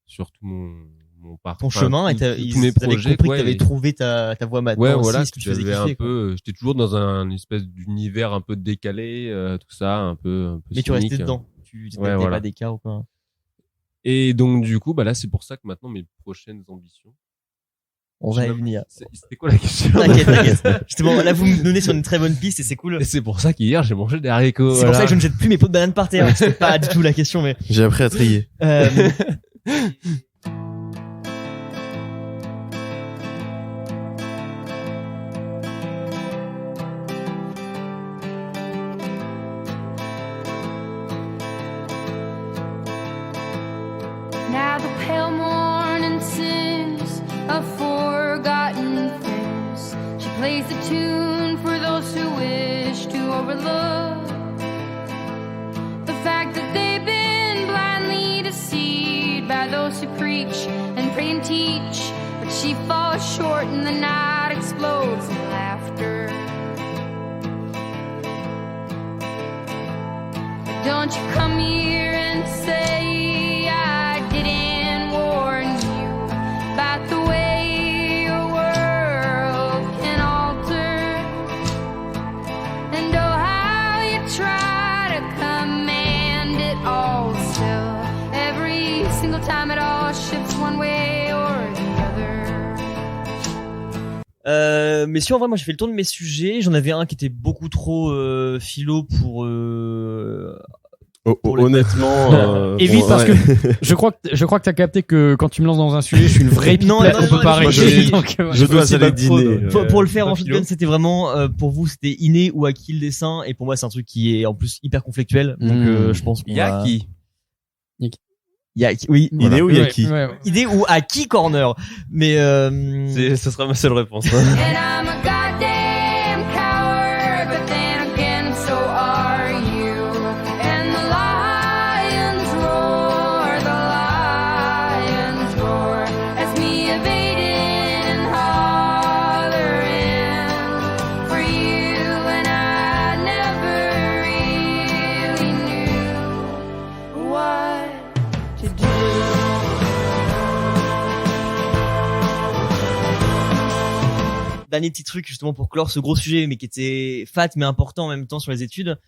tout mon parcours. Ton chemin, et tous mes ils avaient projets. compris quoi, que t'avais et- trouvé ta voie maintenant Ouais, aussi, voilà, ce que qui te faisait j'avais un kiffer, quoi. peu, j'étais toujours dans un espèce d'univers un peu décalé, tout ça, un peu Mais tu restais cynique. dedans. Tu t'étais Ouais, voilà. pas d'écart ou quoi. Et donc, du coup, là, c'est pour ça que maintenant, mes prochaines ambitions. On va y venir. C'était quoi la question? T'inquiète. Justement, là, vous me donnez sur une très bonne piste et c'est cool. Et c'est pour ça qu'hier, j'ai mangé des haricots. C'est pour ça que je ne jette plus mes pots de banane par terre. C'était pas du tout la question, mais, J'ai appris à trier. Now the pale morning sings of forgotten things. She plays the tune for those who wish to overlook the fact that they've been blindly deceived by those who preach and pray and teach. But she falls short and the night explodes in laughter. Don't you come here and say I didn't warn you about the way your world can alter. And oh, how you try to command it all still. Every single time it all shifts one way or the other. Messieurs, en vrai, moi, j'ai fait le tour de mes sujets. J'en avais un qui était beaucoup trop philo pour Pour les- Honnêtement, Évite parce ouais. Je crois que t'as capté que quand tu me lances dans un sujet, je suis une vraie Non, pipette, non, on peut non, pas je- régler. je- Donc, je dois aussi aller pas trop dîner. pour le faire en pas philo. shotgun, c'était vraiment pour vous c'était inné ou acquis le dessin et pour moi c'est un truc qui est en plus hyper conflictuel. Donc je pense qu'on va- Yaki. oui, Iné ou Yaki? Ouais. idée ou acquis corner. Mais Ce sera ma seule réponse. And I'm a goddamn coward, but then again, so are you. And the lions roar as me evading and hollering for you. And I never really knew what to do. dernier petit truc justement pour clore ce gros sujet mais qui était fat mais important en même temps sur les études.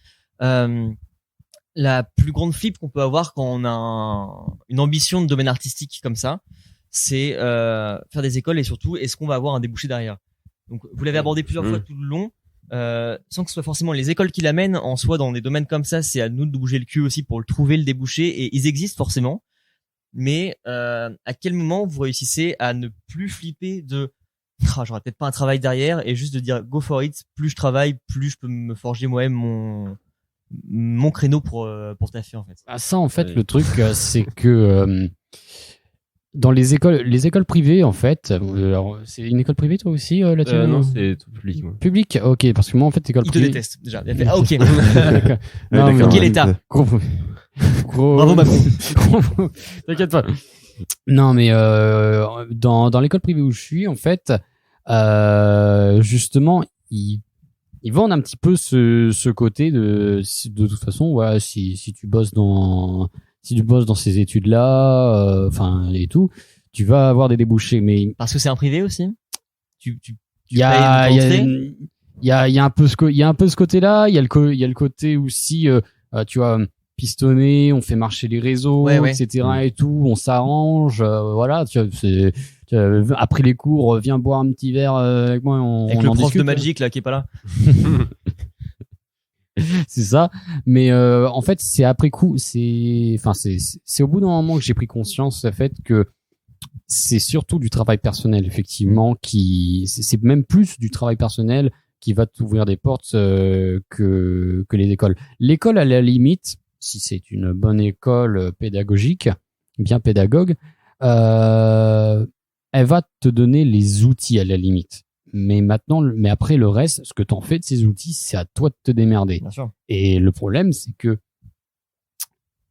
La plus grande flip qu'on peut avoir quand on a une ambition de domaine artistique comme ça, c'est faire des écoles et surtout est-ce qu'on va avoir un débouché derrière. Donc vous l'avez abordé plusieurs fois tout le long, sans que ce soit forcément les écoles qui l'amènent. En soi, dans des domaines comme ça, c'est à nous de bouger le cul aussi pour le trouver, le débouché, et ils existent forcément. Mais à quel moment vous réussissez à ne plus flipper de j'aurais peut-être pas un travail derrière et juste de dire go for it, plus je travaille, plus je peux me forger moi-même mon créneau pour taffer en fait. Ah, ça, en fait, Ouais. le truc, c'est que dans les écoles privées, en fait, alors, c'est une école privée, toi aussi, là-dessus Non, c'est tout public. moi. Public, ok, parce que moi, en fait, école Ils te privée. détestent déjà. Il a fait, ah ok. D'accord. Ouais, Non, mais d'accord. Quel état gros, Bravo Macron. T'inquiète pas. Non, mais dans l'école privée où je suis, en fait, justement, ils vendent un petit peu ce côté de toute façon, ouais, si tu bosses dans ces études-là, enfin et tout, tu vas avoir des débouchés. Mais Parce que c'est un privé aussi. Tu il y a payes une entrée. il y a un peu ce côté-là. Il y a le côté aussi, tu vois, pistonné, on fait marcher les réseaux, Ouais, ouais. etc. et tout, on s'arrange, voilà. Tu vois, après les cours, viens boire un petit verre avec moi. Avec on le en prof discute. de Magic là qui est pas là. C'est ça. Mais en fait, c'est après coup, c'est au bout d'un moment que j'ai pris conscience du fait que c'est surtout du travail personnel, effectivement, c'est même plus du travail personnel qui va t'ouvrir des portes que les écoles. L'école, à la limite, si c'est une bonne école pédagogique, bien pédagogue, elle va te donner les outils à la limite. mais après le reste, ce que t'en fais de ces outils, c'est à toi de te démerder. Bien sûr. Et le problème, c'est que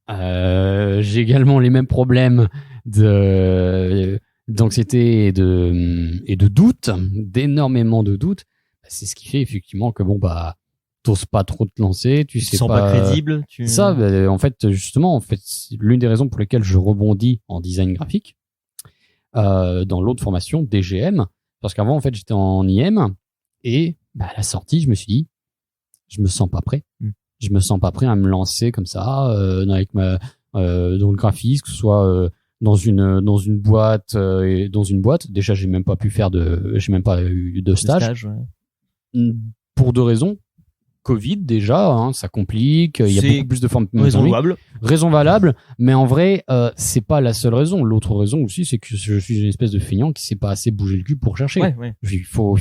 j'ai également les mêmes problèmes d'anxiété et de doute, d'énormément de doutes. C'est ce qui fait effectivement que t'oses pas trop te lancer, tu sais sens pas crédible. Ça, en fait, c'est l'une des raisons pour lesquelles je rebondis en design graphique dans l'autre formation DGM, parce qu'avant en fait j'étais en IM et à la sortie je me suis dit je me sens pas prêt. Je me sens pas prêt à me lancer comme ça avec dans le graphisme, que ce soit dans une boîte déjà j'ai même pas eu de stage. Pour deux raisons. Covid déjà, ça complique, il y a beaucoup plus de formes. Raison valable, mais en vrai, c'est pas la seule raison. L'autre raison aussi, c'est que je suis une espèce de feignant qui sait pas assez bouger le cul pour chercher. Ouais. Il faut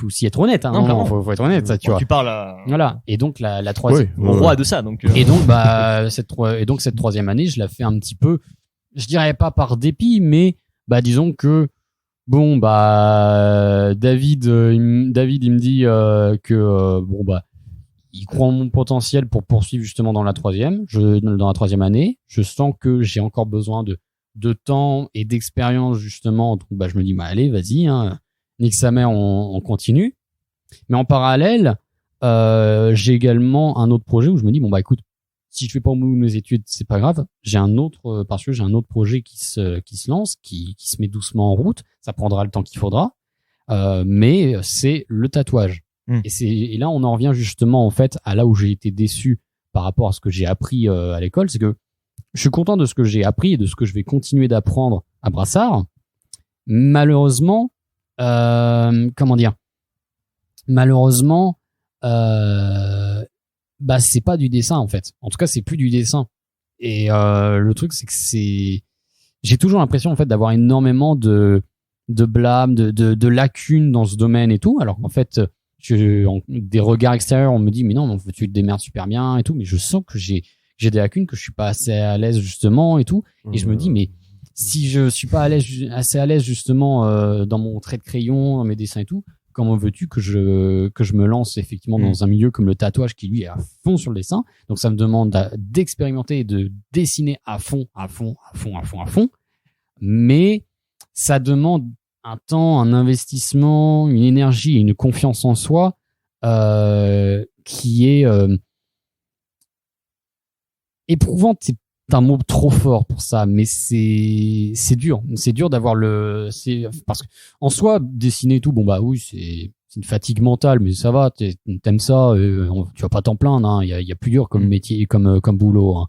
s'y être honnête, faut être honnête, ça, tu vois. Tu parles à... Voilà. Et donc la troisième. au roi de ça, donc. Et donc cette troisième année, je la fais un petit peu, je dirais pas par dépit, mais disons que David, il me dit que il croit en mon potentiel pour poursuivre justement dans la troisième année. Je sens que j'ai encore besoin de temps et d'expérience justement. Donc je me dis allez, vas-y, nique sa mère, on continue. Mais en parallèle, j'ai également un autre projet où je me dis écoute, si je fais pas au bout de mes études, c'est pas grave. J'ai un autre projet qui se lance, qui se met doucement en route. Ça prendra le temps qu'il faudra, mais c'est le tatouage. Et là, on en revient justement en fait à là où j'ai été déçu par rapport à ce que j'ai appris à l'école, c'est que je suis content de ce que j'ai appris et de ce que je vais continuer d'apprendre à Brassard. Malheureusement, c'est pas du dessin en fait. En tout cas, c'est plus du dessin. Et le truc, c'est que j'ai toujours l'impression en fait d'avoir énormément de blâme, de lacunes dans ce domaine et tout. Alors en fait, des regards extérieurs, on me dit mais non, tu te démerdes super bien et tout, mais je sens que j'ai des lacunes, que je suis pas assez à l'aise justement et tout. Et je me dis mais si je suis pas assez à l'aise justement dans mon trait de crayon, dans mes dessins et tout, comment veux-tu que je me lance effectivement dans un milieu comme le tatouage qui lui est à fond sur le dessin. Donc ça me demande d'expérimenter et de dessiner à fond, mais ça demande un temps, un investissement, une énergie et une confiance en soi qui est éprouvante. C'est un mot trop fort pour ça, mais c'est dur d'avoir parce que en soi dessiner et tout, oui, c'est une fatigue mentale, mais ça va, t'aimes ça, tu vas pas t'en plaindre, il y a plus dur comme métier, comme boulot,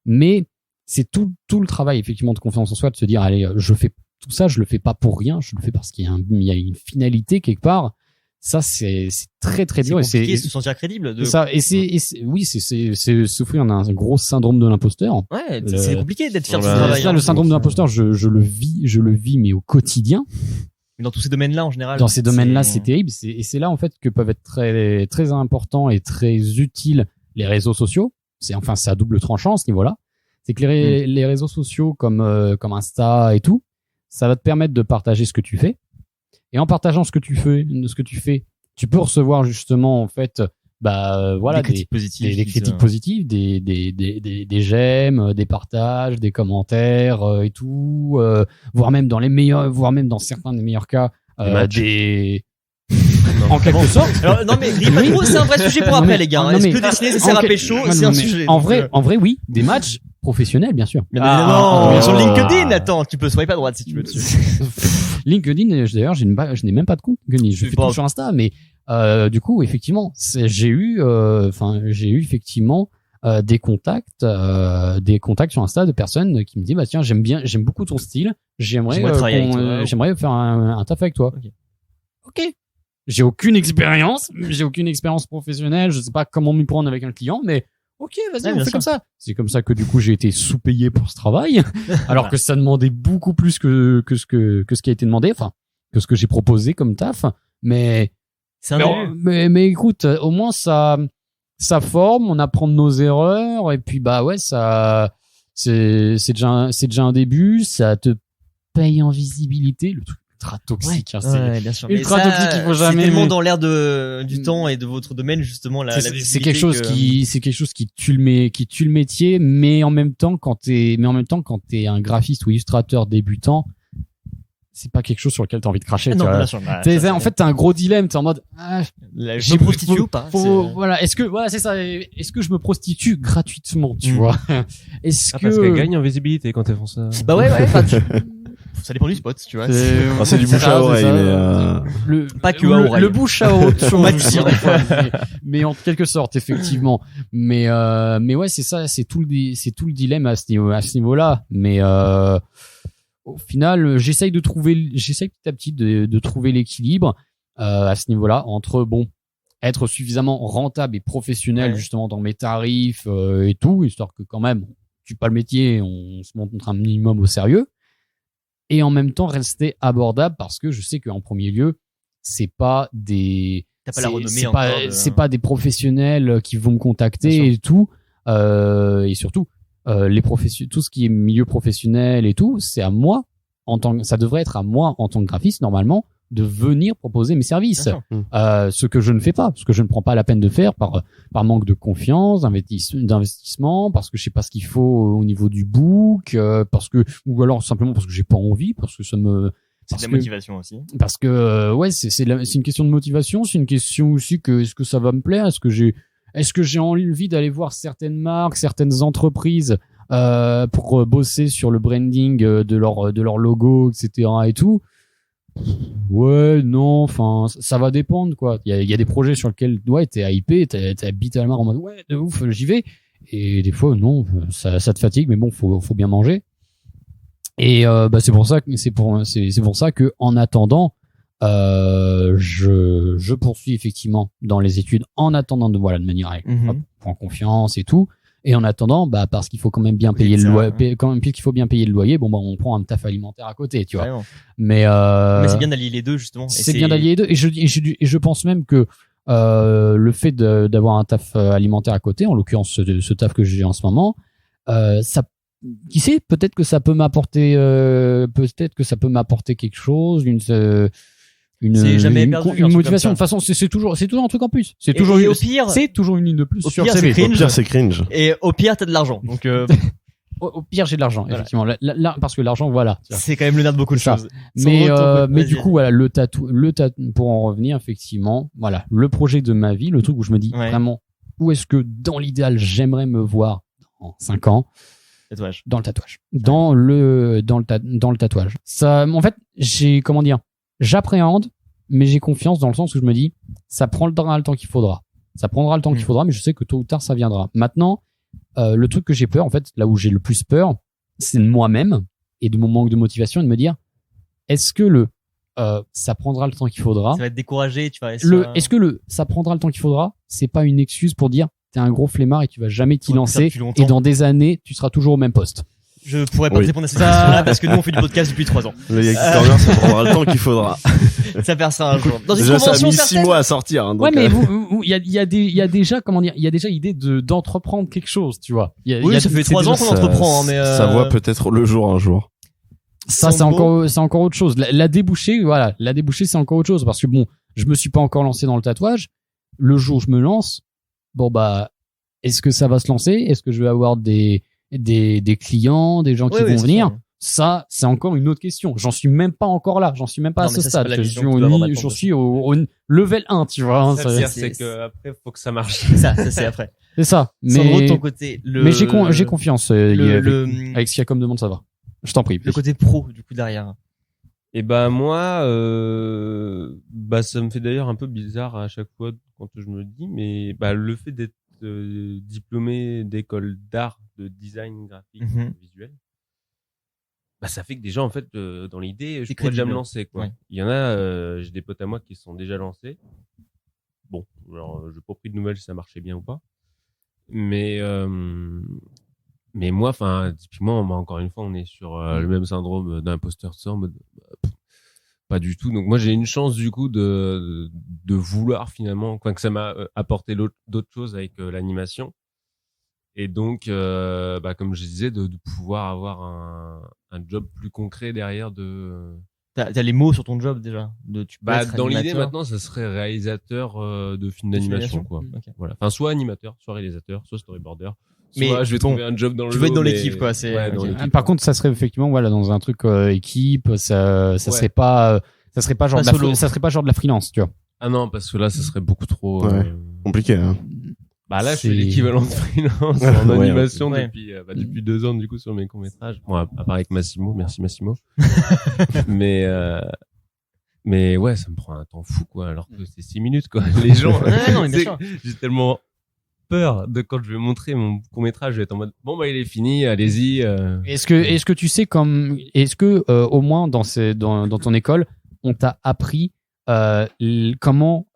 mais c'est tout le travail effectivement de confiance en soi, de se dire allez, je fais tout ça, je le fais pas pour rien, je le fais parce qu'il y a une finalité quelque part. Ça, c'est très très dur. C'est compliqué de se sentir crédible. Ça, c'est souffrir d'un gros syndrome de l'imposteur. Ouais, c'est compliqué d'être fier de son travail. Ça, le syndrome de l'imposteur, je le vis, mais au quotidien. Mais dans tous ces domaines-là, en général. Dans ces domaines-là, c'est terrible. Et c'est là, en fait, que peuvent être très, très importants et très utiles les réseaux sociaux. C'est à double tranchant, à ce niveau-là. C'est que les réseaux sociaux comme Insta et tout, ça va te permettre de partager ce que tu fais. Et en partageant ce que tu fais, tu peux recevoir justement, en fait, des critiques positives, des j'aime, des partages, des commentaires et tout, voire même dans certains des meilleurs cas, en quelque sorte. Alors, non, mais Grimaud, c'est un vrai sujet pour après, les gars. Est-ce que dessiner, ça sert à pécho? C'est un sujet. En vrai, oui. Des matchs professionnels, bien sûr. Non, sur LinkedIn, attends, tu peux swipe à droite si tu veux dessus. LinkedIn, d'ailleurs, je n'ai même pas de compte. Je fais tout sur Insta, mais, du coup, effectivement, j'ai eu effectivement, des contacts sur Insta de personnes qui me disent, tiens, j'aime beaucoup ton style. J'aimerais faire un taf avec toi. Ok. J'ai aucune expérience professionnelle, je sais pas comment m'y prendre avec un client, mais ok, vas-y, on fait comme ça. C'est comme ça que du coup j'ai été sous-payé pour ce travail, alors que ça demandait beaucoup plus que ce qui a été demandé, que ce que j'ai proposé comme taf. Mais écoute, au moins ça forme, on apprend de nos erreurs, et puis c'est déjà un début, ça te paye en visibilité. Le ultra toxique. Hein, Ouais, bien sûr. ultra Mais ça, toxique, il faut jamais- C'est tellement dans l'air du temps et de votre domaine, justement, la c'est visibilité quelque chose que- c'est quelque chose qui tue le métier, mais en même temps quand t'es un graphiste ou illustrateur débutant, c'est pas quelque chose sur lequel t'as envie de cracher. Ah tu non, vois. bien sûr. Bah, T'es- ça, en fait, t'as un gros dilemme. T'es en mode, je me prostitue ou pas? voilà. Voilà, c'est ça. Est-ce que je me prostitue gratuitement, tu Mm. vois? Est-ce Ah, que parce qu'elle gagne en visibilité quand elles font ça. Bah ouais. Ça dépend du spot, tu vois. C'est du c'est bouche ça, à c'est oreille, ça. mais le, Pas que à oreille. le bouche à oreille, On m'a dit. mais en quelque sorte, effectivement. Mais ouais, c'est ça, c'est tout le dilemme à ce niveau-là. Mais, au final, j'essaye petit à petit de trouver l'équilibre, à ce niveau-là entre, bon, être suffisamment rentable et professionnel, Ouais. justement, dans mes tarifs, et tout, histoire que quand même, on tue pas le métier, on se montre un minimum au sérieux. Et en même temps rester abordable parce que je sais qu'en premier lieu, c'est pas des T'as pas la renommée c'est encore pas de- c'est pas des professionnels qui vont me Bien contacter sûr. et tout, et surtout tout ce qui est milieu professionnel et tout, c'est à moi ça devrait être à moi en tant que graphiste normalement de venir proposer mes services, Bien sûr. ce que je ne fais pas, ce que je ne prends pas la peine de faire par manque de confiance, d'investissement, parce que je sais pas ce qu'il faut au niveau du book, ou alors simplement parce que j'ai pas envie, parce que ça me C'est de la motivation aussi. parce que ouais, c'est une question de motivation, c'est une question aussi que est-ce que ça va me plaire, est-ce que j'ai envie d'aller voir certaines marques, certaines entreprises pour bosser sur le branding de leur logo, etc. et tout. Ouais, non, enfin, ça va dépendre, quoi. Il y a des projets sur lesquels, ouais, t'es hypé, t'es habituellement en mode, ouais, de ouf, j'y vais. Et des fois, non, ça te fatigue, mais bon, faut bien manger. Et bah c'est pour ça que en attendant, je poursuis effectivement dans les études en attendant de manière avec Mhm. prends confiance et tout. Et en attendant, bah parce qu'il faut quand même bien payer le ça, loyer, hein. quand même puisqu'il faut bien payer le loyer, bon bah on prend un taf alimentaire à côté, tu vois. Vraiment. Mais C'est bien d'allier les deux, justement. Et c'est bien d'allier les deux. Et je pense même que le fait d'avoir un taf alimentaire à côté, en l'occurrence ce taf que j'ai en ce moment, ça, qui sait, peut-être que ça peut m'apporter quelque chose, C'est jamais perdu, un une truc motivation. De comme toute façon, c'est toujours un truc en plus. C'est Et toujours au pire, c'est toujours une ligne de plus au sur pire, CV. c'est Au cringe. pire, c'est cringe. et au pire, t'as de l'argent. Donc, Au pire, j'ai de l'argent, Voilà. effectivement. Parce que l'argent, voilà. c'est quand même le nerf de beaucoup de C'est ça. choses. Mais Vas-y, du coup, voilà, le tatou, pour en revenir, effectivement, voilà, le projet de ma vie, le truc où je me dis Ouais. vraiment, où est-ce que dans l'idéal j'aimerais me voir dans 5 ans, tatouage. dans le tatouage, dans le tatouage. Ça, en fait, j'appréhende, mais j'ai confiance dans le sens où je me dis, ça prendra le temps qu'il faudra. Ça prendra le temps qu'il faudra, mais je sais que tôt ou tard ça viendra. Maintenant, le truc que j'ai peur, en fait, là où j'ai le plus peur, c'est de moi-même et de mon manque de motivation et de me dire, est-ce que ça prendra le temps qu'il faudra? Ça va être découragé, tu vas Est-ce que ça prendra le temps qu'il faudra? C'est pas une excuse pour dire, t'es un gros flemmard et tu vas jamais t'y Ouais, ça lancer depuis longtemps. et dans des années, tu seras toujours au même poste. Je pourrais pas Oui. te répondre à cette Ça- question-là parce que nous on fait du podcast depuis 3 ans. Le Yaki Corner, ça prendra le temps qu'il faudra. Ça percera un jour. Dans une Déjà, ça a convention mis 6 certaine. mois à sortir. Hein, donc, Ouais, mais il y a déjà, comment dire, il y a déjà l'idée d'entreprendre quelque chose, tu vois. Oui, ça fait 3 ans qu'on ça- entreprend, hein, mais ça voit peut-être le jour un jour. Ça, c'est Sambo. encore autre chose. La débouchée, voilà. La débouchée, c'est encore autre chose parce que bon, je me suis pas encore lancé dans le tatouage. Le jour où je me lance, bon, bah, est-ce que ça va se lancer? Est-ce que je vais avoir des clients, des gens qui Oui, oui, vont c'est venir? ça. Ça, c'est encore une autre question. J'en suis même pas encore là. J'en suis même pas Non, à mais ce ça, c'est stade. pas la Je vision suis que tu dois avoir maintenant. j'en suis au level 1, tu vois. hein, Ça, c'est c'est que après, faut que ça marche. Ça c'est après. c'est ça. Sandro, de Mais, ton côté, mais j'ai confiance. Avec ce qu'il y a comme demande, ça va. Je t'en prie. le côté pro, du coup, derrière. Et ben moi, bah ça me fait d'ailleurs un peu bizarre à chaque fois quand je me le dis, mais bah le fait d'être diplômé d'école d'art, de design graphique, Mhm. visuel, bah ça fait que déjà en fait dans l'idée, je C'est pourrais déjà me crédible. lancer quoi. Ouais. Il y en a, j'ai des potes à moi qui sont déjà lancés. Bon, alors j'ai pas pris de nouvelles si ça marchait bien ou pas, mais moi, enfin, typiquement, bah, encore une fois, on est sur le même syndrome d'imposteur de ça, en mode, pas du tout. Donc moi, j'ai une chance du coup de vouloir finalement, que ça m'a apporté d'autres choses avec l'animation. Et donc, bah, comme je disais, de pouvoir avoir un job plus concret derrière de t'as les mots sur ton job déjà. Tu peux Bah, être dans l'idée animateur. maintenant, ça serait réalisateur de film De d'animation, filmation. quoi. Ok. Voilà. Enfin, soit animateur, soit réalisateur, soit storyboarder. Mais Soit je vais bon, trouver un job dans le tu veux être lot, dans mais- l'équipe, quoi, c'est- Ouais, dans ok. l'équipe. Par contre, ça serait effectivement voilà dans un truc équipe, ça Ouais. serait pas genre Pas de la solo. ça serait pas genre de la freelance, tu vois. Ah non, parce que là, ça serait beaucoup trop. Ouais. Compliqué, hein. Bah là, je C'est- fais l'équivalent de freelance Ouais, en ouais, animation ouais. depuis 2 ans du coup sur mes courts métrages. Bon, à part avec Massimo, merci Massimo. mais ouais, ça me prend un temps fou quoi, alors que c'est 6 minutes quoi. Les gens, Ouais, non, mais bien c'est- sûr. j'ai tellement peur de quand je vais montrer mon court métrage, je vais être en mode bon bah il est fini, allez-y. Est-ce que tu sais au moins dans ton école, on t'a appris comment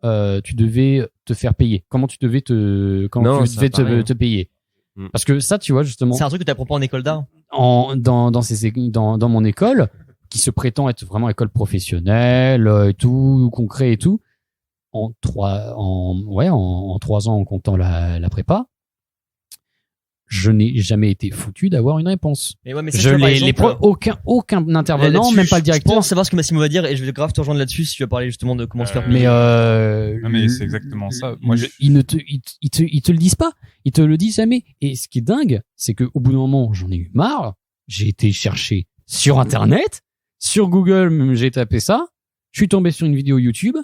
tu devais te faire payer, comment tu devais Non, ça devais pareil, hein. te payer. Mm. Parce que ça, tu vois justement, C'est un truc que t'apprends pas en école d'art. dans mon école, qui se prétend être vraiment école professionnelle, et tout concret et tout, en 3 ans en comptant la prépa, je n'ai jamais été foutu d'avoir une réponse. Mais ouais, mais ça, Je tu vois, par les exemple, aucun intervenant, là-dessus, même pas le Je directeur. pense savoir ce que Massimo va dire et je vais grave te rejoindre là-dessus si tu vas parler justement de comment se faire payer. Mais Non, mais c'est exactement ça. Moi, ils te le disent pas. Ils te le disent jamais. Et ce qui est dingue, c'est que au bout d'un moment, j'en ai eu marre. J'ai été chercher sur Internet, sur Google, même j'ai tapé ça. Je suis tombé sur une vidéo YouTube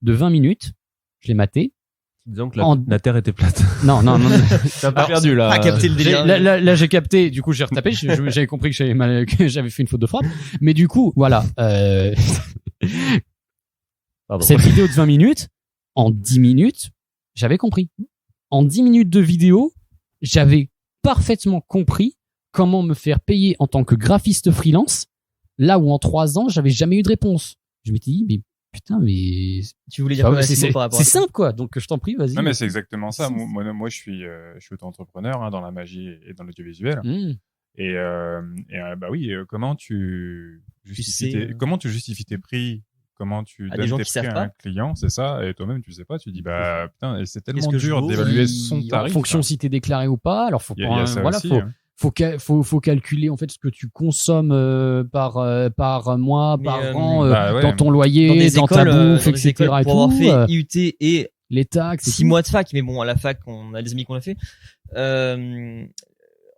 de 20 minutes. Je l'ai maté. Disons que En- la terre était plate. Non. T'as pas Alors, perdu là. Pas capté le délire. Là, j'ai capté. Du coup, j'ai retapé. J'avais compris que j'avais fait une faute de frappe. Mais du coup, voilà. Pardon. Cette vidéo de 20 minutes, en 10 minutes, j'avais compris. En 10 minutes de vidéo, j'avais parfaitement compris comment me faire payer en tant que graphiste freelance, là où en 3 ans, j'avais jamais eu de réponse. Je m'étais dit, mais putain, mais Tu voulais dire quoi, Massimo, par rapport à c'est ça simple, quoi. Donc, je t'en prie, vas-y. non, mais c'est exactement ça. Moi, je suis auto-entrepreneur hein, dans la magie et dans l'audiovisuel. Mmh. Bah oui, comment tu justifies sais, comment tu justifies tes prix, comment tu à des donnes gens tes qui prix savent à un pas. client, c'est ça, et toi-même tu sais pas, tu dis bah putain, et c'est tellement que je dur vaux d'évaluer son En tarif. fonction hein. si t'es déclaré ou pas. Alors, faut Il y a ça voilà, aussi, faut, hein. faut calculer en fait ce que tu consommes par mois, Mais, par an, bah ouais. dans ton loyer, Dans des dans écoles, ta bouffe, dans des etc. écoles, et pour avoir tout, fait IUT et les taxes. et 6 tout. mois de fac, mais bon, à la fac, on a des amis qu'on l'a fait,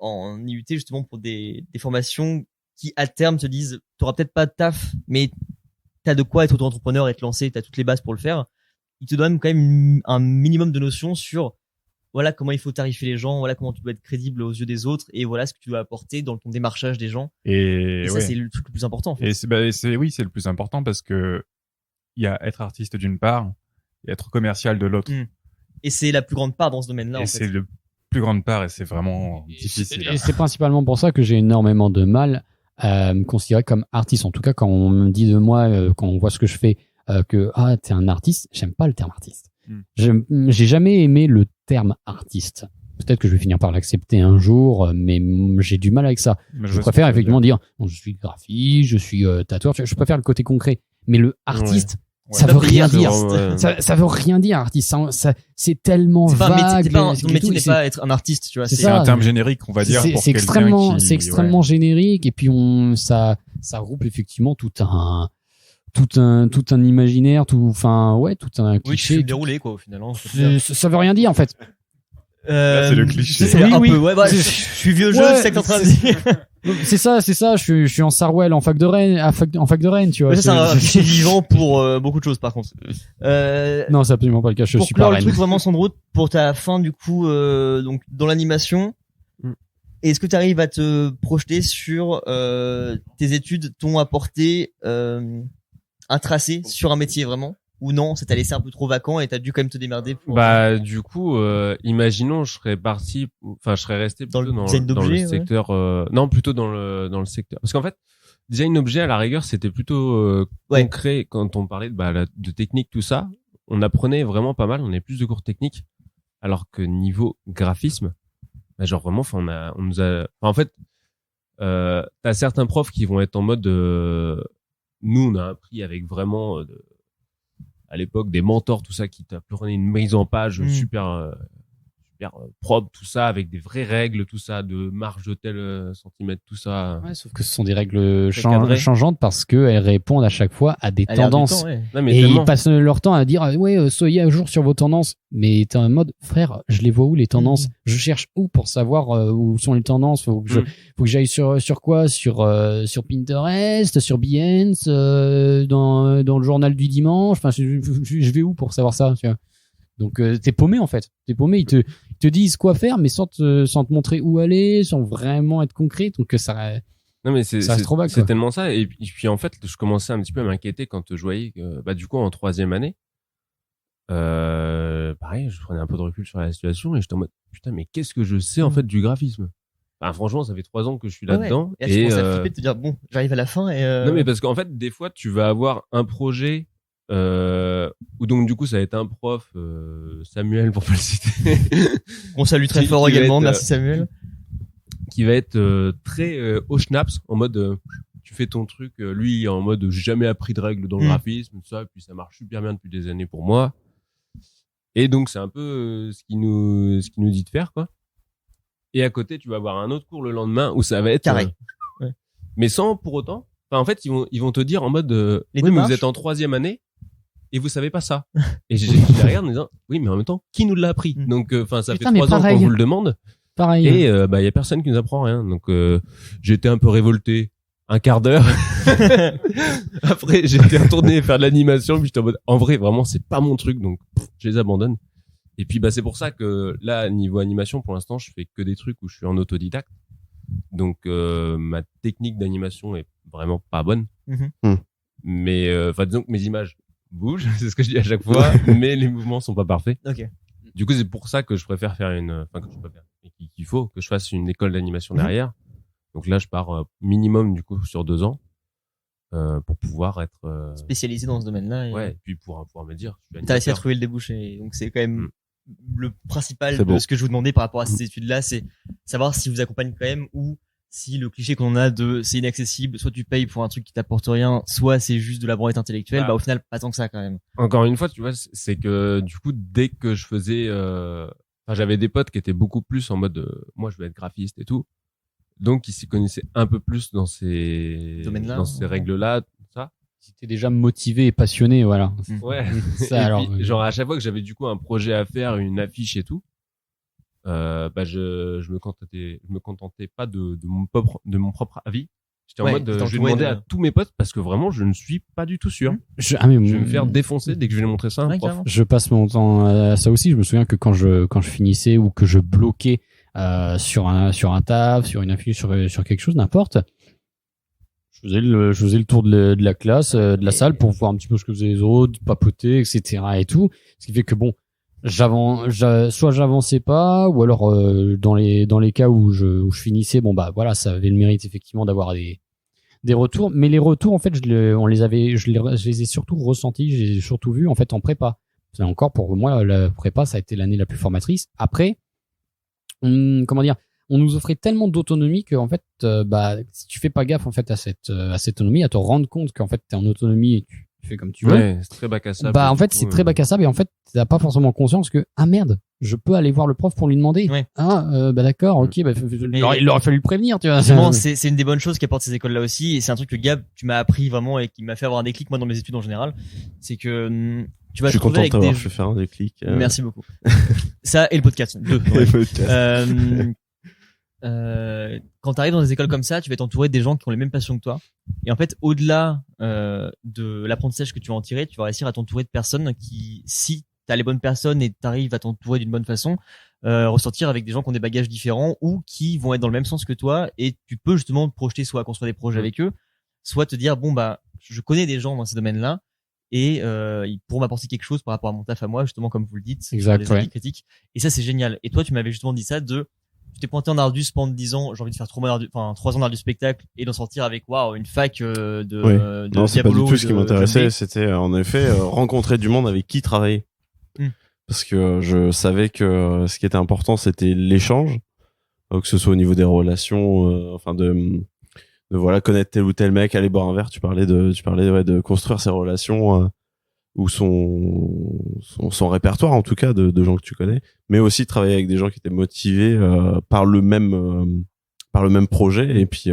en IUT, justement, pour des formations qui, à terme, te disent, t'auras peut-être pas de taf, mais t'as de quoi être auto-entrepreneur et te lancer, t'as toutes les bases pour le faire. Ils te donnent quand même un minimum de notions sur, voilà comment il faut tarifer les gens, voilà comment tu dois être crédible aux yeux des autres, et voilà ce que tu dois apporter dans ton démarchage des gens. Et Et ça, ouais. c'est le truc le plus important, en fait. Et c'est le plus important parce que il y a être artiste d'une part et être commercial de l'autre. Et c'est la plus grande part dans ce domaine-là, Et en c'est fait. le plus grande part et c'est vraiment difficile. Et c'est principalement pour ça que j'ai énormément de mal à me considérer comme artiste. En tout cas, quand on me dit de moi, quand on voit ce que je fais, que t'es un artiste, j'aime pas le terme artiste. J'ai jamais aimé le terme artiste. Peut-être que je vais finir par l'accepter un jour, mais j'ai du mal avec ça. Mais Je vois ce préfère que tu veux effectivement dire, bon, je suis graphiste, je suis tatoueur. Je préfère le côté concret. Mais le artiste, Ouais. ça Pas veut rien briller, dire. artiste. Ça veut rien dire, artiste. C'est tellement C'est pas un métier, vague. c'est pas un- c'est ton métier tout, n'est c'est- pas être un artiste, tu vois. c'est C'est ça. un terme générique, on va dire, pour c'est quelqu'un extrêmement, qui... c'est extrêmement générique et puis ça regroupe effectivement tout un imaginaire, tout un Oui, tu cliché. fais dérouler, quoi, au final. Hein, Ça veut rien dire en fait. Là, c'est le cliché. C'est Oui, un oui. peu, ouais, bah, je suis vieux jeu, Ouais, c'est ça que t'es en train de dire. C'est ça. Je suis en Sarwell en fac de Rennes, en fac de Rennes, tu vois. Ouais, ça, c'est un cliché vivant pour beaucoup de choses, par contre. Non, c'est absolument pas le cas. Je Pour suis pas clore le Rennes. truc vraiment sans route, pour ta fin, du coup, donc, dans l'animation, est-ce que tu arrives à te projeter sur tes études t'ont apporté un tracé sur un métier vraiment, ou non, ça t'a laissé un peu trop vacant et t'as dû quand même te démerder pour... Bah du coup, imaginons, je serais resté Dans plutôt le design dans le d'objet, ouais. secteur, non plutôt dans le secteur, parce qu'en fait, design d'objet à la rigueur, c'était plutôt Ouais. concret quand on parlait de technique, tout ça. On apprenait vraiment pas mal, on avait plus de cours techniques, alors que niveau graphisme, bah, genre vraiment, en fait, t'as certains profs qui vont être en mode, nous on a appris avec vraiment à l'époque des mentors, tout ça, qui t'apprenait une mise en page super super propre, tout ça, avec des vraies règles, tout ça, de marge de tel centimètre, tout ça. Ouais, sauf que ce sont des règles Très cadré. changeantes parce qu'elles répondent à chaque fois à des À l'air du tendances. temps, ouais. Non, mais Et tellement. ils passent leur temps à dire soyez à jour sur vos tendances. Mais t'es en mode frère, je les vois où les tendances? Je cherche où pour savoir où sont les tendances? Faut que j'aille sur quoi? Sur Pinterest, sur Behance, dans le journal du dimanche. Enfin, je vais où pour savoir ça, tu vois? Donc t'es paumé en fait. T'es paumé. Ils te disent quoi faire, mais sans te montrer où aller, sans vraiment être concret. Donc ça. Non, mais Ça reste trop vague, c'est quoi. tellement ça. Et puis, en fait, je commençais un petit peu à m'inquiéter quand je voyais que, bah, du coup, en 3e année, pareil, je prenais un peu de recul sur la situation et j'étais en mode, putain, mais qu'est-ce que je sais, en fait, du graphisme? Enfin, franchement, ça fait 3 ans que je suis là-dedans. Et là, tu commences à flipper de te dire, bon, j'arrive à la fin et Non, mais parce qu'en fait, des fois, tu vas avoir un projet, où donc, du coup, ça va être un prof, Samuel, pour pas le citer. on salue très qui fort va également. être, Merci Samuel. qui va être très au schnaps, en mode tu fais ton truc, lui en mode j'ai jamais appris de règles dans le graphisme, tout ça, et puis ça marche super bien depuis des années pour moi. Et donc c'est un peu ce qu'il nous dit de faire, quoi. Et à côté, tu vas avoir un autre cours le lendemain où ça va être Carré. Ouais. mais sans pour autant. Enfin, en fait, ils vont te dire en mode Les oui, deux mais marches. vous êtes en 3e année et vous savez pas ça. Et je les regarde en disant oui, mais en même temps, qui nous l'a appris? Donc enfin, ça Putain, fait mais 3 ans pareil. qu'on vous le demande. Pareil. Et bah y a personne qui nous apprend rien. Donc j'étais un peu révolté un quart d'heure. Après j'étais retourné faire de l'animation puis j'étais en mode en vrai vraiment c'est pas mon truc donc je les abandonne. Et puis bah c'est pour ça que là niveau animation pour l'instant je fais que des trucs où je suis en autodidacte. Donc ma technique d'animation est vraiment pas bonne. Mais enfin disons que mes images bougent, c'est ce que je dis à chaque fois, mais les mouvements sont pas parfaits. Ok. Du coup, c'est pour ça que je préfère faire qu'il faut que je fasse une école d'animation derrière. Donc là, je pars minimum du coup sur 2 ans pour pouvoir être Spécialisé dans ce domaine-là. Et... ouais, et puis pour pouvoir me dire. je suis T'as réussi à animateur. trouver le débouché. Donc c'est quand même le principal C'est de beau. ce que je vous demandais par rapport à ces études-là, c'est savoir si vous accompagne quand même ou si le cliché qu'on a de c'est inaccessible, soit tu payes pour un truc qui t'apporte rien, soit c'est juste de la branlette intellectuelle, Ah. bah au final pas tant que ça quand même. Encore une fois, tu vois, c'est que du coup, dès que je faisais, enfin, j'avais des potes qui étaient beaucoup plus en mode, moi, je veux être graphiste et tout, donc ils s'y connaissaient un peu plus dans ces Domaines-là, dans ces ouais. règles-là, tout ça. Si t'es déjà motivé et passionné, voilà. Ouais. Ça, Et alors, puis, genre à chaque fois que j'avais du coup un projet à faire, une affiche et tout, bah je me contentais pas de mon propre avis. J'étais en Ouais, mode, t'es je vais entouré demander de- à tous mes potes parce que vraiment je ne suis pas du tout sûr. je vais Je vais me faire défoncer dès que je vais montrer ça à un Ouais, prof. carrément. Je passe mon temps à ça aussi. Je me souviens que quand je finissais ou que je bloquais sur un taf, sur une affiche, sur quelque chose, n'importe, je faisais le tour de la classe, de la salle pour voir un petit peu ce que faisaient les autres, papoter, etc. et tout. Ce qui fait que bon, soit j'avançais pas, ou alors dans les cas où je finissais, bon bah voilà, ça avait le mérite effectivement d'avoir des retours. Mais les retours, en fait, je les ai surtout ressentis, je les ai surtout vus en fait en prépa. C'est encore pour moi la prépa, ça a été l'année la plus formatrice. Après, comment dire, on nous offrait tellement d'autonomie que en fait, bah si tu fais pas gaffe en fait à cette autonomie, à te rendre compte qu'en fait t'es en autonomie et tu fais comme tu veux. Ouais, c'est très bac à sable. Bah en Du fait coup, c'est très bac à sable et en fait t'as pas forcément conscience que ah merde je peux aller voir le prof pour lui demander. Ouais. Bah d'accord, ok, bah il aurait fallu le prévenir, tu vois. Justement, c'est une des bonnes choses qu'apportent ces écoles-là aussi, et c'est un truc que Gab, tu m'as appris vraiment et qui m'a fait avoir un déclic moi dans mes études en général. C'est que tu vas Je suis te retrouver content de avec t'avoir des. fait faire un déclic. Merci beaucoup. Ça et le podcast. Deux. Et Ouais. podcast. Quand tu arrives dans des écoles comme ça, tu vas être entouré des gens qui ont les mêmes passions que toi. Et en fait, au-delà de l'apprentissage que tu vas en tirer, tu vas réussir à t'entourer de personnes qui, si tu as les bonnes personnes et tu arrives à t'entourer d'une bonne façon, ressortir avec des gens qui ont des bagages différents ou qui vont être dans le même sens que toi, et tu peux justement te projeter soit à construire des projets avec eux, soit te dire bon bah je connais des gens dans ces domaines-là et ils pourront m'apporter quelque chose par rapport à mon taf à moi, justement comme vous le dites, Exact, sur les avis ouais. critiques. Et ça c'est génial. Et toi tu m'avais justement dit ça tu t'es pointé en art du pendant 10 ans, j'ai envie de faire 3 ans d'art du spectacle et d'en sortir avec waouh une fac de Oui. de Non, c'est pas du Diabolo tout et ce de qui m'intéressait. Jumbe. C'était en effet rencontrer du monde avec qui travailler. Parce que je savais que ce qui était important, c'était l'échange, que ce soit au niveau des relations, enfin de voilà connaître tel ou tel mec, aller boire un verre. Tu parlais de construire ses relations ou son répertoire en tout cas de gens que tu connais, mais aussi travailler avec des gens qui étaient motivés par le même projet et puis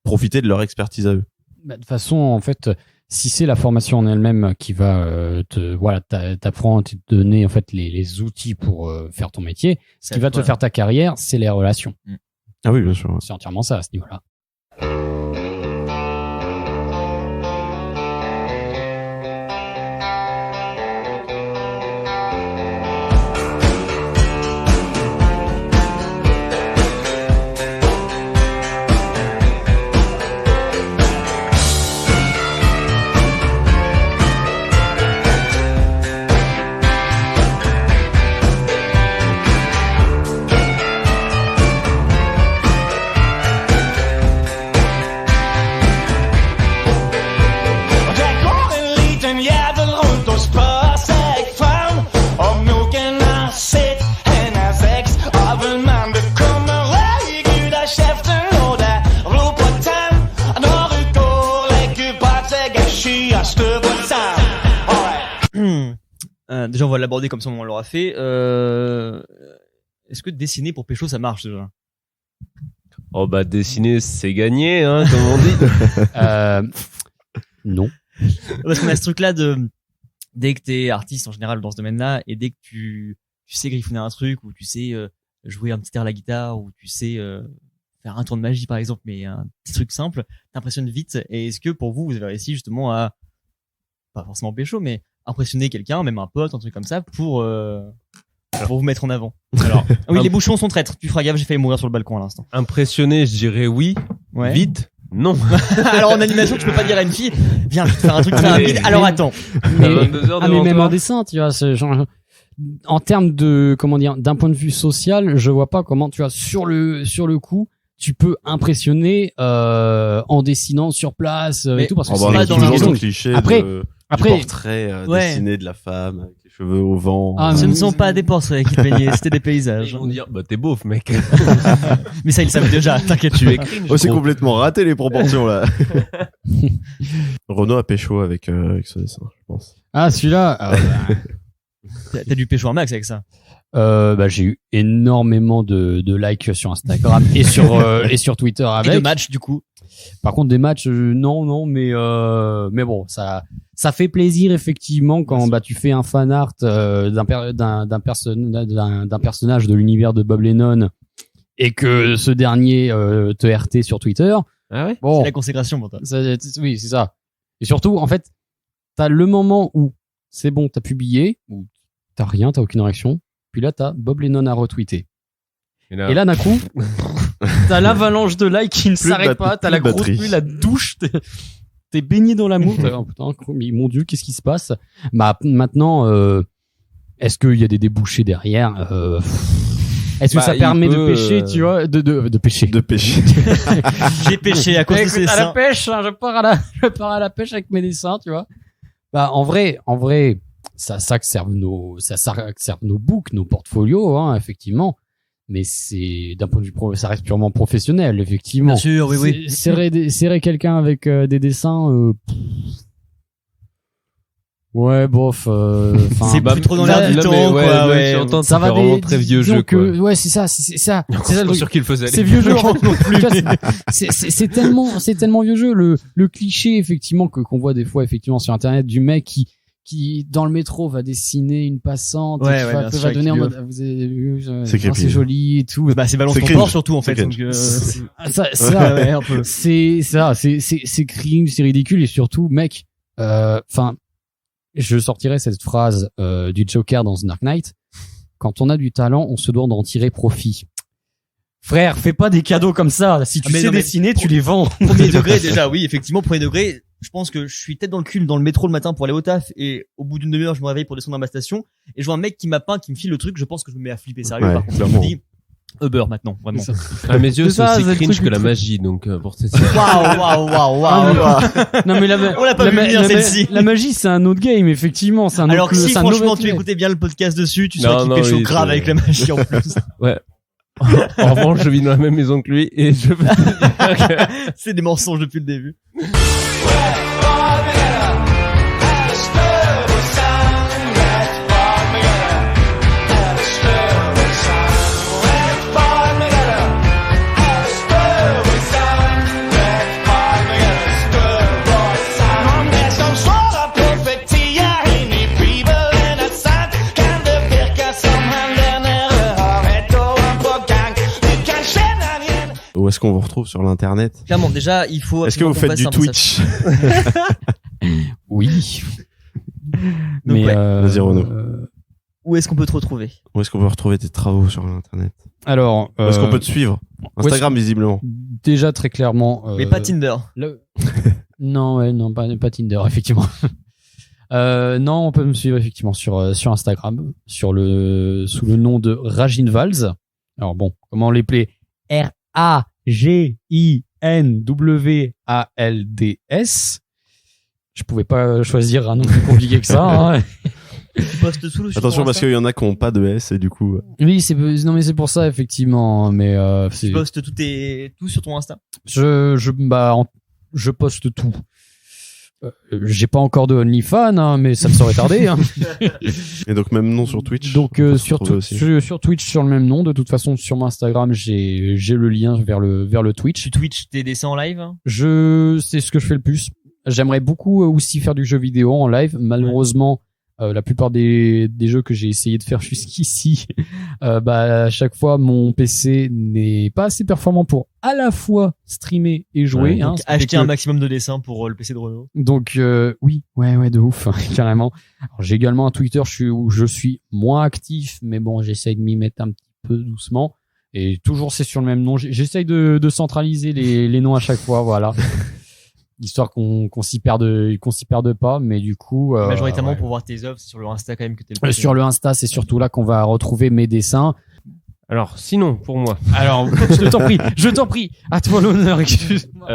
profiter de leur expertise à eux. Bah, de toute façon, en fait, si c'est la formation en elle-même qui va t'apprendre, te donner en fait les outils pour faire ton métier, ce qui va te faire ta carrière, c'est les relations. Ah oui, bien sûr. C'est entièrement ça à ce niveau-là. Det går en liten jävel runt och spör sig fram om någon har sett hennes ex av en man. Det kommer i gudakäften och det ropar tam. När du går lägger på sig skya stövlar sam. Déjà, on va l'aborder comme ça, on l'aura fait. Est-ce que dessiner pour pécho, ça marche déjà? Oh bah dessiner c'est gagné hein comme on dit. Non. Parce qu'on a ce truc-là de dès que t'es artiste en général dans ce domaine-là et dès que tu sais griffonner un truc ou tu sais jouer un petit air à la guitare ou tu sais faire un tour de magie par exemple, mais un petit truc simple, t'impressionnes vite. Et est-ce que pour vous, vous avez réussi justement à pas forcément pécho, mais impressionner quelqu'un, même un pote, un truc comme ça, pour vous mettre en avant? Alors Ah oui, les bouchons sont traîtres. Tu feras gaffe, j'ai failli mourir sur le balcon à l'instant. impressionné, je dirais oui. Ouais. Vite, non. Alors en animation, tu peux pas dire à une fille, viens, je vais te faire un truc très rapide. Alors attends. Mais, 22 heures mais devant même toi. en dessin, tu vois, c'est genre, en termes de, comment dire, d'un point de vue social, je vois pas comment, tu vois, sur le coup, tu peux impressionner en dessinant sur place Mais et tout, parce que Oh, c'est bah, pas il y a dans toujours la ce raison. cliché Après- du après, portrait Ouais. dessiné de la femme avec les cheveux au vent. Ah, Ce mais- ne sont pas des portraits qui peignaient, c'était des paysages. Ils vont dire bah t'es beauf mec. Mais ça, ils le savent déjà, t'inquiète. Tu es cringe. Oh, c'est gros. complètement raté les proportions là. Renaud a pécho avec ce dessin, je pense. ah, celui-là, T'as dû pécho un max avec ça. bah, j'ai eu énormément de likes sur Instagram et sur Twitter Et avec. de match, du coup. Par contre, des matchs, non, mais bon, ça fait plaisir effectivement quand bah tu fais un fan art d'un personnage de l'univers de Bob Lennon et que ce dernier te RT sur Twitter. Ah ouais. Bon, C'est la consécration pour toi. oui, c'est ça. Et surtout, en fait, t'as le moment où c'est bon, t'as publié, où t'as rien, t'as aucune réaction. Puis là, t'as Bob Lennon à retweeter. Et là, d'un coup, t'as l'avalanche de likes qui ne Plus de s'arrête pas, t'as la plus de grosse batterie. pluie, la douche, t'es baigné dans l'amour. Oh, putain, mais mon Dieu, qu'est-ce qui se passe? Bah, maintenant, est-ce qu'il y a des débouchés derrière? Est-ce que Bah, ça il permet de peut, pêcher, tu vois, de pêcher? De péché. J'ai péché à cause de Écoute, ces à la seins. pêche, hein, je pars à la pêche avec mes dessins, tu vois. Bah, en vrai, ça serve nos books, nos portfolios, hein, effectivement. Mais c'est, d'un point de vue ça reste purement professionnel, effectivement. Bien sûr, oui, oui. Serrer quelqu'un avec des dessins, ouais, bof, C'est plus trop dans l'air du là, temps, mais ouais, quoi, là, ouais. tu entends, ça ça va fait vraiment très vieux disons jeu que, quoi. ouais, c'est ça, c'est ça Je le suis pas truc. sûr qu'il le faisait. C'est vieux jeu. En fait. Tu vois, c'est tellement vieux jeu. Le cliché, effectivement, qu'on voit des fois, effectivement, sur Internet du mec qui, dans le métro, va dessiner une passante, Ouais, qui ouais, va, bien sûr, va donner en qui mode, ah, vous avez vu, C'est creepy. c'est joli et tout. Bah, c'est balance C'est ton cringe. port surtout, en C'est fait. cringe. Donc, Ça, un peu. c'est cringe, c'est ridicule et surtout, mec, enfin, je sortirai cette phrase du Joker dans The Dark Knight. Quand on a du talent, on se doit d'en tirer profit. Frère, fais pas des cadeaux comme ça. Si tu Ah, mais sais non, mais dessiner, tu les vends. Premier degré, déjà, oui, effectivement, premier degré. Je pense que je suis tête dans le cul dans le métro le matin pour aller au taf et au bout d'une demi-heure, je me réveille pour descendre à ma station et je vois un mec qui m'a peint, qui me file le truc, je pense que je me mets à flipper sérieux. Ouais, Par contre, je clairement. me dis, Uber maintenant, vraiment. À mes yeux, C'est c'est ça, aussi c'est le cringe truc que la ultra- magie, donc pour cette Waouh. Non mais On l'a pas vu venir, celle-ci. la magie c'est un autre game effectivement, c'est un Alors autre, que si c'est un franchement autre tu game. écoutais bien le podcast dessus, tu saurais Non, qu'il non, pécho oui, grave c'est- avec la magie en plus. Ouais. En revanche, je vis dans la même maison que lui et je peux te dire que C'est des mensonges depuis le début. Bob Lennon has a spell est-ce qu'on vous retrouve sur l'internet? Clairement, déjà, il faut. Est-ce que vous faites du absolument qu'on fasse Twitch? Oui. Donc, ouais. Vas-y, Renaud. Où est-ce qu'on peut te retrouver? Où est-ce qu'on peut retrouver tes travaux sur l'internet? Alors, Où est-ce qu'on peut te suivre? Instagram, visiblement. déjà très clairement. Mais pas Tinder. Non, ouais, non, pas Tinder, effectivement. Non, on peut me suivre effectivement sur Instagram, sous le nom de Rajinvalds. Alors bon, comment on l'appelait? RAGINWALDS. Je pouvais pas choisir un nom plus compliqué que ça. Hein. Tu postes tout sur Attention, ton parce Insta. qu'il y en a qui n'ont pas de S et du coup. Oui, mais c'est pour ça effectivement. Mais Tu postes tout sur ton Insta. je poste tout. J'ai pas encore de OnlyFans, hein, mais ça me serait tardé. Hein. Et donc, même nom sur Twitch. Donc on peut se sur retrouver aussi. Twitch sur le même nom. De toute façon, sur mon Instagram, j'ai le lien vers le Twitch. Tu Twitch tes dessins en live? C'est ce que je fais le plus. J'aimerais beaucoup aussi faire du jeu vidéo en live. Malheureusement, la plupart des jeux que j'ai essayé de faire jusqu'ici, à chaque fois mon PC n'est pas assez performant pour à la fois streamer et jouer. Ouais, hein, Donc, ce qui fait acheter que- un maximum de dessins pour le PC de Renaud. Donc oui, ouais, de ouf, carrément. Alors, j'ai également un Twitter où je suis moins actif, mais bon, j'essaye de m'y mettre un petit peu doucement. Et toujours c'est sur le même nom. J'essaye de centraliser les noms à chaque fois, voilà. Histoire qu'on s'y perde pas, mais du coup Majoritairement ouais. pour voir tes œuvres, c'est sur le Insta quand même que t'es le plus. Sur le Insta, c'est surtout là qu'on va retrouver mes dessins. Alors, sinon, pour moi. Alors, je t'en prie, à toi l'honneur, excuse-moi.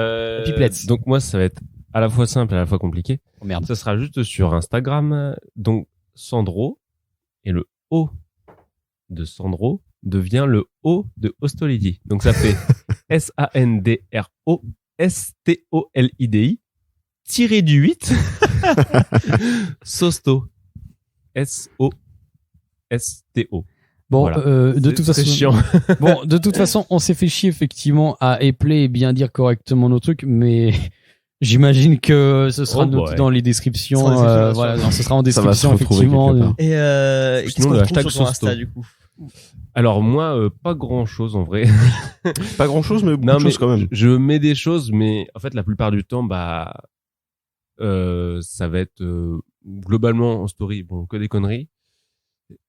Pipelettes. Donc moi, ça va être à la fois simple et à la fois compliqué. Oh merde. Ça sera juste sur Instagram. Donc Sandro, et le O de Sandro devient le O de Hostolidi. Donc ça fait SANDROSTOLIDI tiré du 8 Sosto SOSTO. Bon, Voilà. de toute C'est façon, chiant. bon, de toute façon, on s'est fait chier effectivement à épeler et bien dire correctement nos trucs, mais j'imagine que ce sera Oh, noté ouais. dans les descriptions. Ce sera dans les descriptions, Voilà, non, ce sera en Ça va se description retrouver effectivement. quelque part. Et qu'est-ce Sinon, qu'on le retrouve hashtag sur ton Sosto. Insta du coup? Alors moi, pas grand chose en vrai. Pas grand chose, mais beaucoup Non, de mais choses quand même. je mets des choses, mais en fait, la plupart du temps, ça va être globalement en story, bon, que des conneries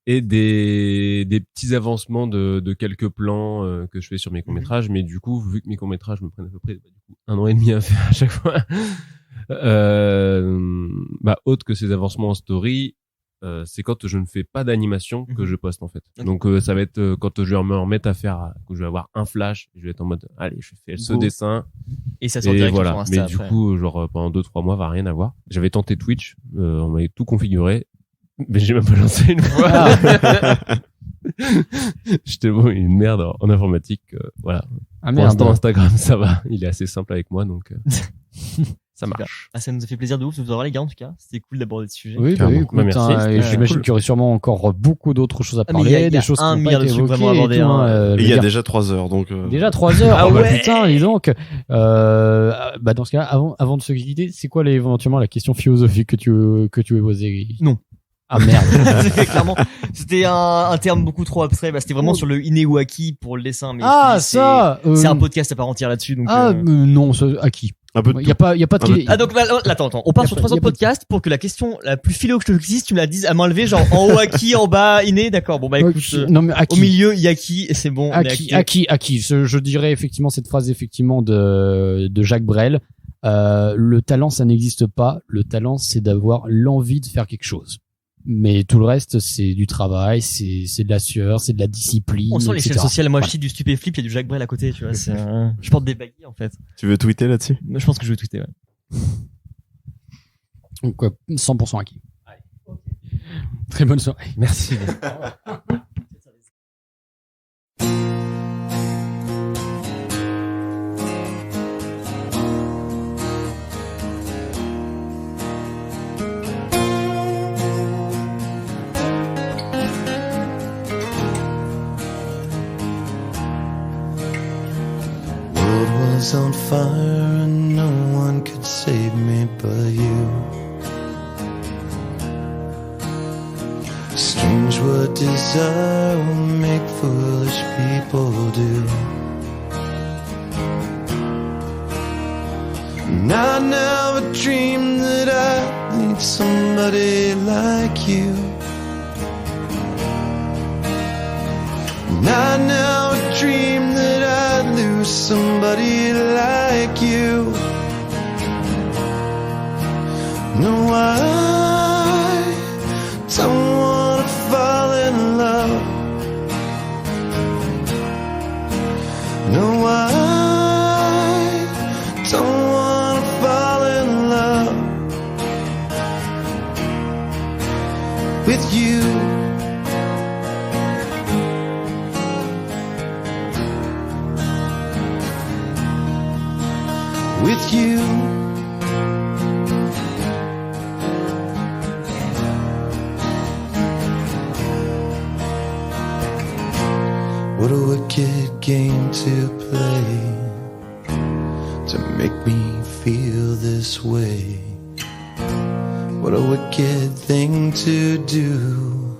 et des petits avancements de quelques plans que je fais sur mes courts-métrages. Mais du coup, vu que mes courts-métrages me prennent à peu près 1 an et demi à faire à chaque fois, autre que ces avancements en story, c'est quand je ne fais pas d'animation que je poste en fait. Ok. Donc ça va être quand je vais me remettre à faire, que je vais avoir un flash, je vais être en mode allez, je fais ce Go. dessin. Et ça sort Et direct sur voilà. ton Insta Mais du après. coup, genre pendant 2-3 mois, va rien avoir. J'avais tenté Twitch, on m'avait tout configuré, mais j'ai même pas lancé une fois. J'étais bon, une merde en informatique. Voilà. Ah Pour merde. l'instant, Instagram, ça va. Il est assez simple avec moi, donc ça marche. Ah, ça nous a fait plaisir de ouf de vous avoir les gars en tout cas. C'était cool d'aborder ce sujet. Oui, Carrément. écoute, Bah, merci, hein, c'était et j'imagine cool. qu'il y aurait sûrement encore beaucoup d'autres choses à Ah, mais parler, il y a des choses qui un n'ont milliard pas de été trucs vraiment évoquées et abordés, tout, hein. hein, Et je il y veux a dire, déjà 3 heures, donc. déjà 3 heures. Ah Ah ouais, ouais. putain, dis donc. Dans ce cas-là, avant de se quitter, c'est quoi éventuellement la question philosophique que tu veux poser? Non. Ah merde. C'était clairement, c'était un terme beaucoup trop abstrait. C'était vraiment sur le inné ou acquis pour le dessin. Mais Ah, c'est- ça. C'est un podcast à part entière là-dessus. Donc, Non, à qui? Un peu de Il y a pas de. Ah, Ah donc attends, on part Y a sur pas- 3 y a heures de pas de- podcast pour que la question la plus philo que existe, tu me la dises à main levée, genre en haut acquis, en bas inné, d'accord. Bon bah écoute, Non mais à au qui? milieu yaki, c'est bon. on est À qui? Je dirais effectivement cette phrase effectivement de Jacques Brel. Le talent, ça n'existe pas. Le talent, c'est d'avoir l'envie de faire quelque chose. Mais tout le reste, c'est du travail, c'est de la sueur, c'est de la discipline. On sent l'échelle etc. sociale. Moi, je Voilà. cite du stupéflip, il y a du Jacques Brel à côté, tu vois. Je porte des baguilles en fait. Tu veux tweeter là-dessus? Mais je pense que je vais tweeter. Ouais. Donc 100% acquis. Très bonne soirée. Merci. World was on fire and no one could save me but you. Strange what desire will make foolish people do. And I never dreamed that I'd need somebody like you. And I never dreamed that I'd lose somebody like you. No, I don't wanna fall in love. No, I don't wanna fall in love with you. With you. What a wicked game to play, to make me feel this way. What a wicked thing to do,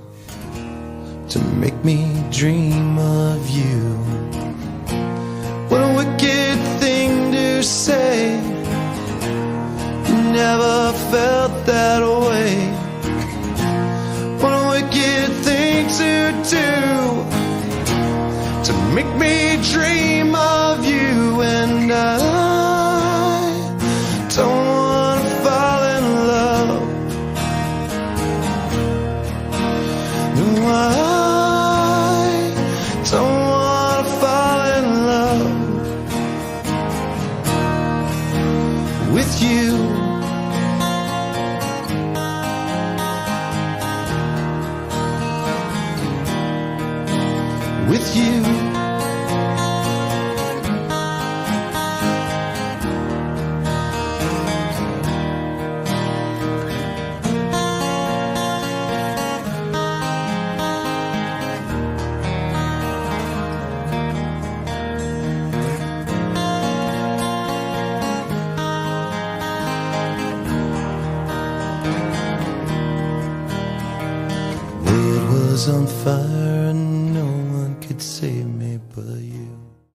to make me dream of you. What a wicked thing to say, never felt that way. What a wicked thing to do, to make me dream of you. And I don't wanna fall in love. No, I don't wanna fall in love with you. With you. World was on fire and no one could save me but you.